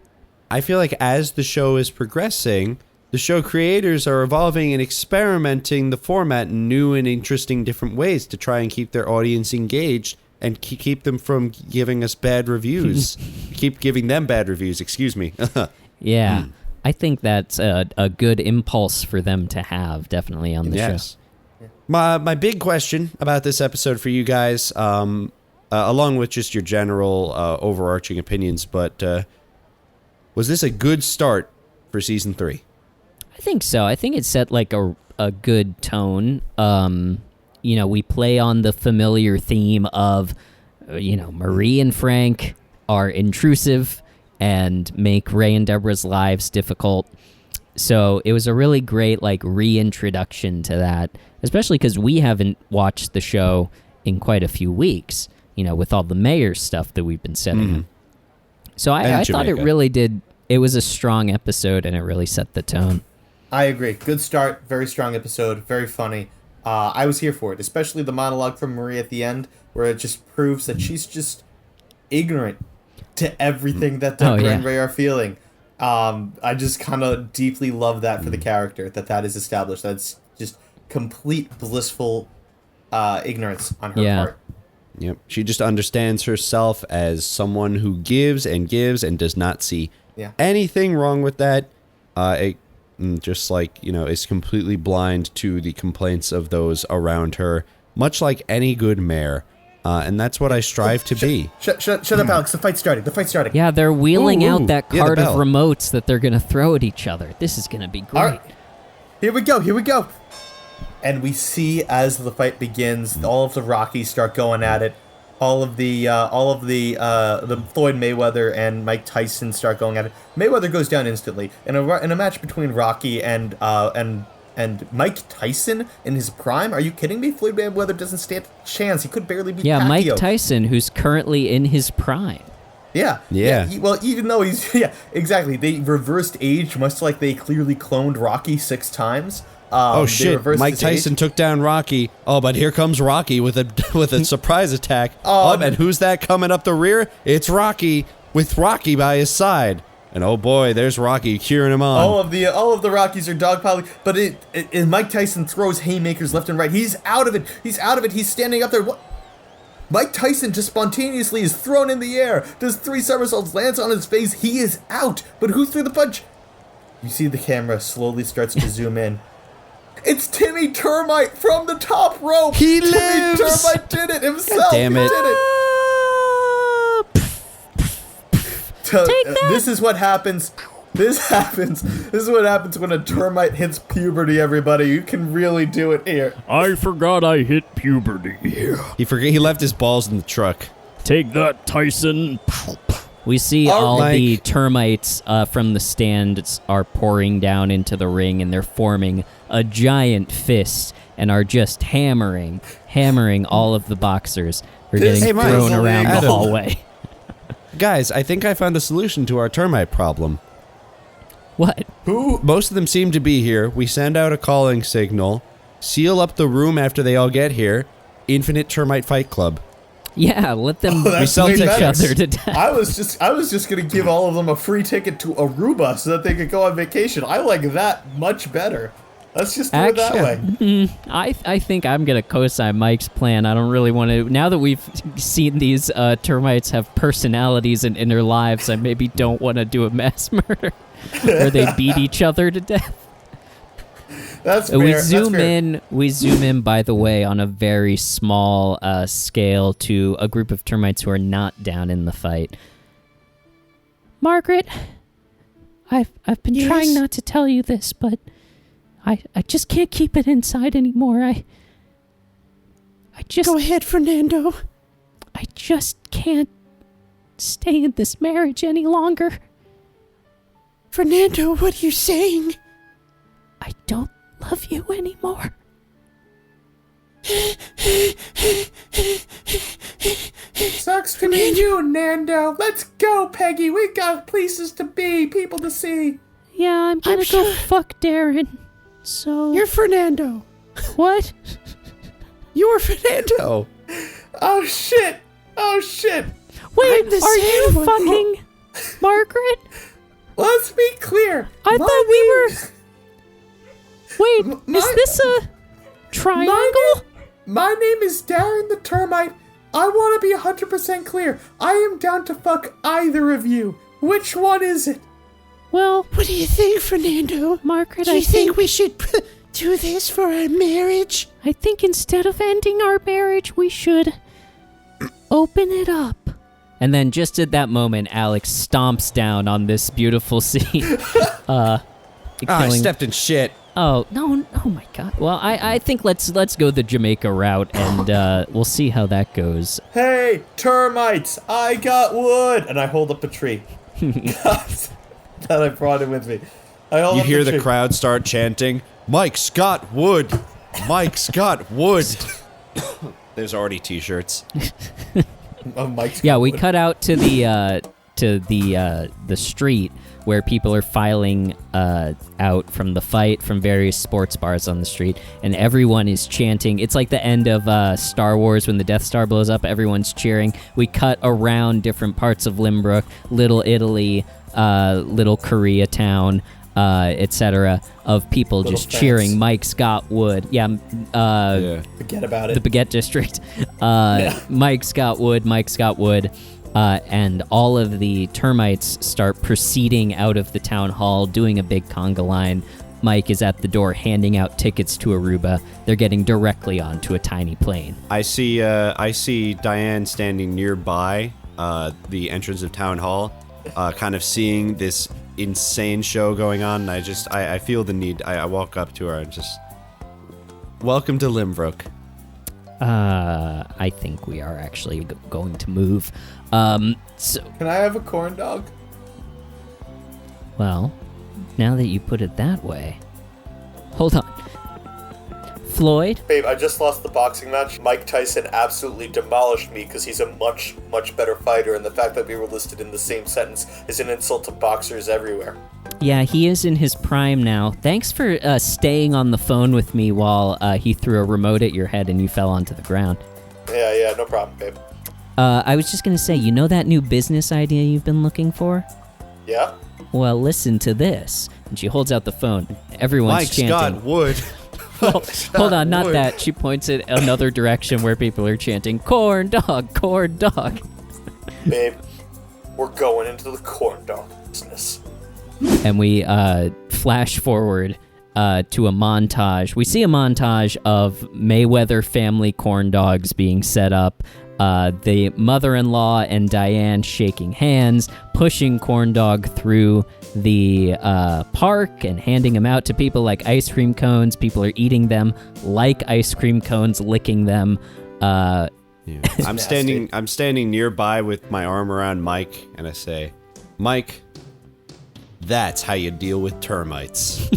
I feel like as the show is progressing, the show creators are evolving and experimenting the format in new and interesting different ways to try and keep their audience engaged and keep them from giving us bad reviews. Keep giving them bad reviews, excuse me. Yeah. I think that's a good impulse for them to have, definitely, on the show. My big question about this episode for you guys, along with just your general overarching opinions, but was this a good start for season 3? I think so. I think it set, like, a good tone. We play on the familiar theme of, Marie and Frank are intrusive and make Ray and Deborah's lives difficult. So it was a really great, like, reintroduction to that, especially because we haven't watched the show in quite a few weeks, with all the mayor stuff that we've been setting up. So I thought it really did. It was a strong episode, and it really set the tone. I agree. Good start. Very strong episode. Very funny. I was here for it, especially the monologue from Marie at the end, where it just proves that she's just ignorant to everything that Deborah and Ray are feeling. I just kind of deeply love that for the character, that is established. That's just complete blissful ignorance on her part. Yep. She just understands herself as someone who gives and does not see anything wrong with that. and just like, is completely blind to the complaints of those around her, much like any good mayor. And that's what I strive to be. Shut up, Alex. The fight's starting. Yeah, they're wheeling out that Yeah, the cart of bell. remotes that they're going to throw at each other. This is going to be great. All right. Here we go. And we see as the fight begins, all of the Rockies start going at it. All of the Floyd Mayweather and Mike Tyson start going at it. Mayweather goes down instantly in a match between Rocky and Mike Tyson in his prime. Are you kidding me? Floyd Mayweather doesn't stand a chance. He could barely beat Pacquiao. Mike Tyson, who's currently in his prime. Yeah. Well, even though he's exactly. They reversed age, much like they clearly cloned Rocky 6 times. Oh shit! Mike Tyson took down Rocky. Oh, but here comes Rocky with a surprise attack. And who's that coming up the rear? It's Rocky with Rocky by his side. And oh boy, there's Rocky cheering him on. All of the Rockies are dogpiling, but Mike Tyson throws haymakers left and right. He's out of it. He's standing up there. What? Mike Tyson just spontaneously is thrown in the air, does 3 somersaults, lands on his face. He is out. But who threw the punch? You see the camera slowly starts to zoom in. It's Timmy Termite from the top rope. He Timmy lives. Termite did it himself. Damn it. He did it. Take that. This is what happens. This is what happens when a termite hits puberty, everybody. You can really do it here. I forgot I hit puberty. He left his balls in the truck. Take that, Tyson. We see All all right. the termites from the stands are pouring down into the ring, and they're forming a giant fist and are just hammering all of the boxers who are This getting Hey, Mike. thrown around the Adam. hallway. Guys, I think I found a solution to our termite problem. What? Most of them seem to be here. We send out a calling signal, seal up the room after they all get here. Infinite Termite Fight Club. Yeah, let them That's sell way beat each better. other to death. I was just gonna give all of them a free ticket to Aruba so that they could go on vacation. I like that much better. Let's just do it that way. I think I'm going to co-sign Mike's plan. I don't really want to... Now that we've seen these termites have personalities and inner lives, I maybe don't want to do a mass murder where they beat each other to death. That's fair. We That's zoom fair. in, by the way, on a very small scale to a group of termites who are not down in the fight. Margaret, I've been trying not to tell you this, but I just can't keep it inside anymore. I just... Go ahead, Fernando. I just can't stay in this marriage any longer. Fernando, what are you saying? I don't love you anymore. Sucks to meet you, Nando. Let's go, Peggy. We got places to be, people to see. Yeah, I'm gonna go fuck Darren. So... You're Fernando. What? You're Fernando. Oh shit! Oh shit! Wait, I'm the are you same one. fucking Margaret? Let's be clear. I My thought we name- were... Wait, is this a triangle? My name is Darren the Termite. I want to be 100% clear. I am down to fuck either of you. Which one is it? Well, What do you think, Fernando? Margaret, Do you think we should do this for our marriage? I think instead of ending our marriage, we should open it up. And then just at that moment, Alex stomps down on this beautiful scene. I killing- stepped in shit. Oh, no, oh my god. Well, I think let's go the Jamaica route, and we'll see how that goes. Hey, termites! I got wood, and I hold up a tree. That I brought it with me. I hold You up hear the the tree. crowd start chanting, Mike Scott Wood. Mike Scott Wood. There's already t-shirts. Oh, Mike's Yeah, got we wood. cut out to the street where people are filing out from the fight from various sports bars on the street, and everyone is chanting. It's like the end of Star Wars when the Death Star blows up. Everyone's cheering. We cut around different parts of Limbrook, Little Italy, Little Koreatown, etc., of people Little just France. cheering. Mike Scott Wood. Yeah. Forget about The it. Baguette District. Mike Scott Wood. And all of the termites start proceeding out of the town hall, doing a big conga line, Mike is at the door handing out tickets to Aruba. They're getting directly onto a tiny plane. I see Diane standing nearby the entrance of Town Hall, kind of seeing this insane show going on, and I feel the need. I walk up to her and just, welcome to Limbrook. I think we are actually going to move. So, Can I have a corn dog? well, now that you put it that way, hold on. Floyd? Babe, I just lost the boxing match. Mike Tyson absolutely demolished me because he's a much, much better fighter, and the fact that we were listed in the same sentence is an insult to boxers everywhere. Yeah, he is in his prime now. Thanks for staying on the phone with me while he threw a remote at your head and you fell onto the ground. Yeah, no problem, babe. I was just going to say, you know that new business idea you've been looking for? Yeah? Well, listen to this. And she holds out the phone. Everyone's Mike chanting. Scott Wood. Well, hold on, not that. She points it another direction where people are chanting, corn dog, corn dog. Babe, we're going into the corn dog business. And we flash forward to a montage. We see a montage of Mayweather family corn dogs being set up. The mother-in-law and Diane shaking hands, pushing corn dog through the park and handing them out to people like ice cream cones. People are eating them like ice cream cones, licking them. Yeah. I'm standing nearby with my arm around Mike, and I say, Mike, that's how you deal with termites.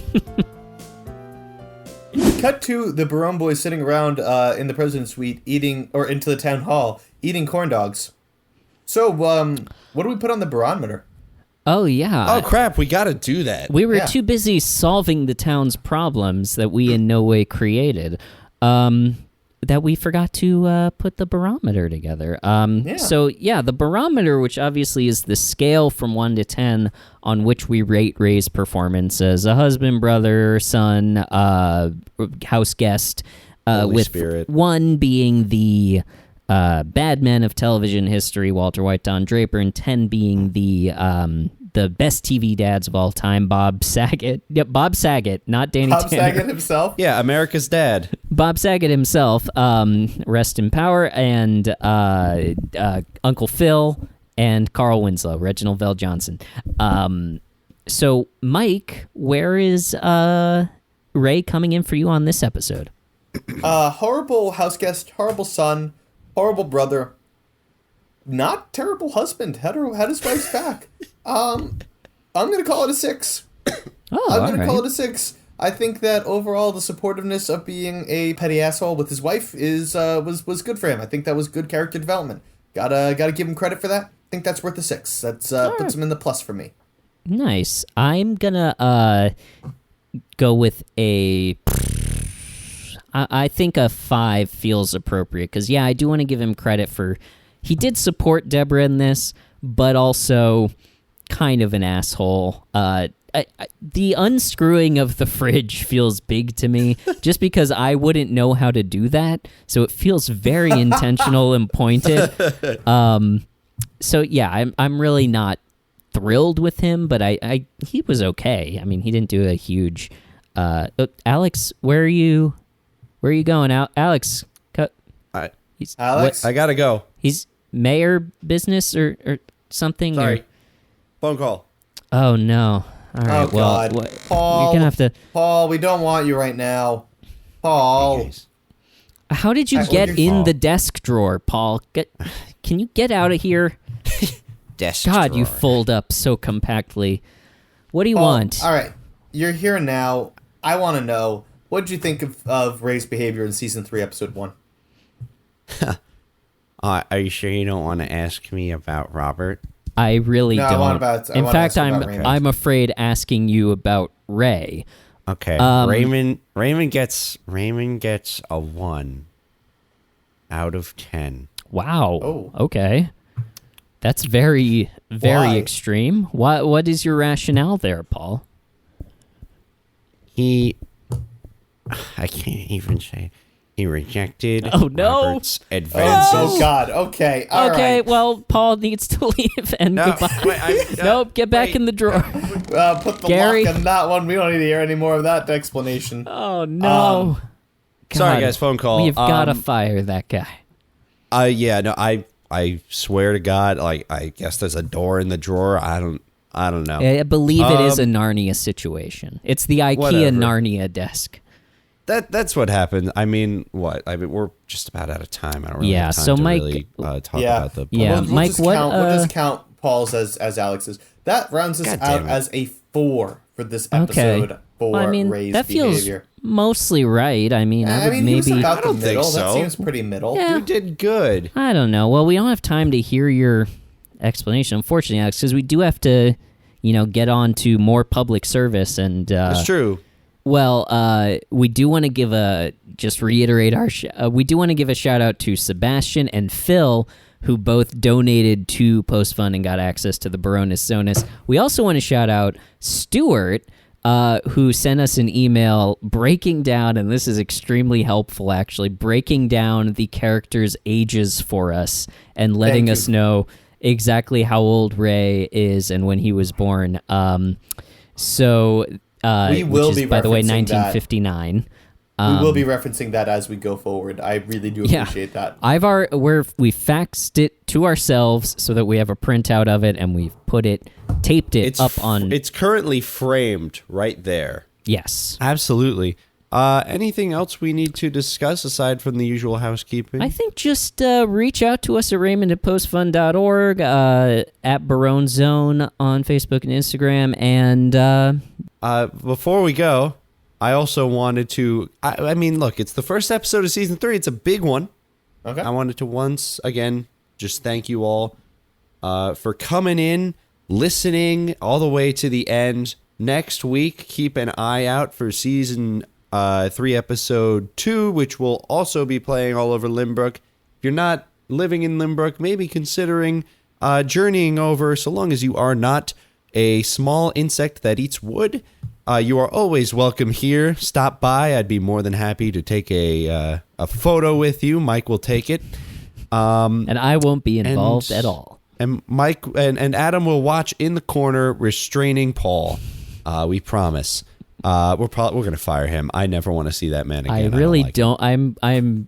Cut to the Barone boys sitting around in the president's suite eating, or into the town hall, eating corn dogs. So, what do we put on the barometer? Oh, yeah. Oh, crap, we gotta do that. We were too busy solving the town's problems that we in no way created, that we forgot to put the barometer together. So, yeah, the barometer, which obviously is the scale from 1 to 10 on which we rate Ray's performance as a husband, brother, son, house guest, with Spirit. 1 being the bad men of television history, Walter White, Don Draper, and 10 being the best TV dads of all time, Bob Saget. Yep, Bob Saget, not Danny Tanner. Bob Saget himself? Yeah, America's dad. Bob Saget himself, rest in power, and Uncle Phil, and Carl Winslow, Reginald Vell Johnson. So, Mike, where is Ray coming in for you on this episode? Horrible house guest, horrible son, horrible brother, not terrible husband, had his wife's back. I'm going to call it a 6. I'm going to call it a 6. I think that overall the supportiveness of being a petty asshole with his wife was good for him. I think that was good character development. Gotta give him credit for that. I think that's worth a 6. That's puts him in the plus for me. Nice. I'm gonna go with a. I think a 5 feels appropriate because I do want to give him credit for he did support Deborah in this, but also kind of an asshole. The unscrewing of the fridge feels big to me just because I wouldn't know how to do that. So it feels very intentional and pointed. So yeah, I'm really not thrilled with him, but he was okay. I mean, he didn't do a huge, Alex, where are you going out? Alex, Alex? I gotta go. He's mayor business or something. Sorry. Or, Phone call. oh no. All right, Oh, God. Paul, you're gonna have to. Paul, we don't want you right now. Paul. Jeez. How did you get in the desk drawer, Paul? Can you get out of here? Desk God, drawer. you fold up so compactly. What do you Paul, want? All right. You're here now. I want to know, what did you think of Ray's behavior in Season 3, Episode 1? Are you sure you don't want to ask me about Robert? I really No, I don't. want about- I In want fact, to ask about Raymond. I'm afraid asking you about Ray. Okay. Raymond gets a 1 out of 10. Wow. Oh. Okay. That's very, very Why? extreme. What is your rationale there, Paul? I can't even say. He rejected Oh, no. Robert's advances. Oh, God. Okay. All okay, right. well, Paul needs to leave and No, goodbye. wait, Nope, get back wait. in the drawer. Put the Gary? lock on that one. We don't need to hear any more of that explanation. Oh no! Sorry, guys, phone call. We've got to fire that guy. Yeah, no, I swear to God, like, I guess there's a door in the drawer. I don't know. I believe it is a Narnia situation. It's the IKEA whatever. Narnia desk. That's what happened. I mean, what? I mean, we're just about out of time. I don't really have time so to Mike- really talk Yeah. about the. Yeah. We'll Mike, just what, We'll just count Paul's as Alex's. That rounds us God out damn it. as a 4 for this Okay. episode for Well, I mean, Ray's that feels behavior. mostly right. I mean, I would he was maybe. about I don't the think middle. That so. seems pretty middle. Yeah. You did good. I don't know. Well, we don't have time to hear your explanation, unfortunately, Alex, because we do have to, get on to more public service. And It's true. well, we do want to give reiterate our. We do want to give a shout out to Sebastian and Phil, who both donated to Post Fund and got access to the Baroness Zonus. We also want to shout out Stuart, who sent us an email breaking down, and this is extremely helpful actually, breaking down the characters' ages for us and letting Thank us you. know exactly how old Ray is and when he was born. So, We will which is, be by the way, referencing that. 1959. We will be referencing that as we go forward. I really do appreciate that. We faxed it to ourselves so that we have a printout of it, and we've taped it up on. It's currently framed right there. Yes, Absolutely. Anything else we need to discuss aside from the usual housekeeping? I think just reach out to us at Raymond@postfund.org, at Barone Zone on Facebook and Instagram, and Before we go, I also wanted to. I mean, look, it's the first episode of season 3. It's a big one. Okay. I wanted to once again just thank you all for coming in, listening all the way to the end. Next week, keep an eye out for season 3, episode 2, which will also be playing all over Limbrook. If you're not living in Limbrook, maybe considering journeying over, so long as you are not a small insect that eats wood. You are always welcome here. Stop by. I'd be more than happy to take a photo with you. Mike will take it. and I won't be involved and- at all. And Mike and Adam will watch in the corner, restraining Paul. We promise. We're gonna fire him. I never want to see that man again. I really don't. Like him. I'm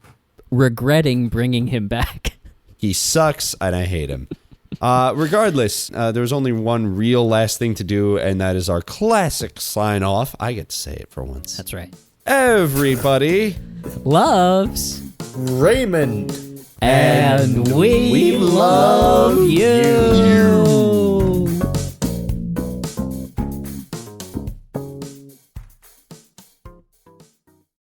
regretting bringing him back. He sucks, and I hate him. Regardless, there's only one real last thing to do, and that is our classic sign off. I get to say it for once. That's right. Everybody Loves Raymond. and we love you.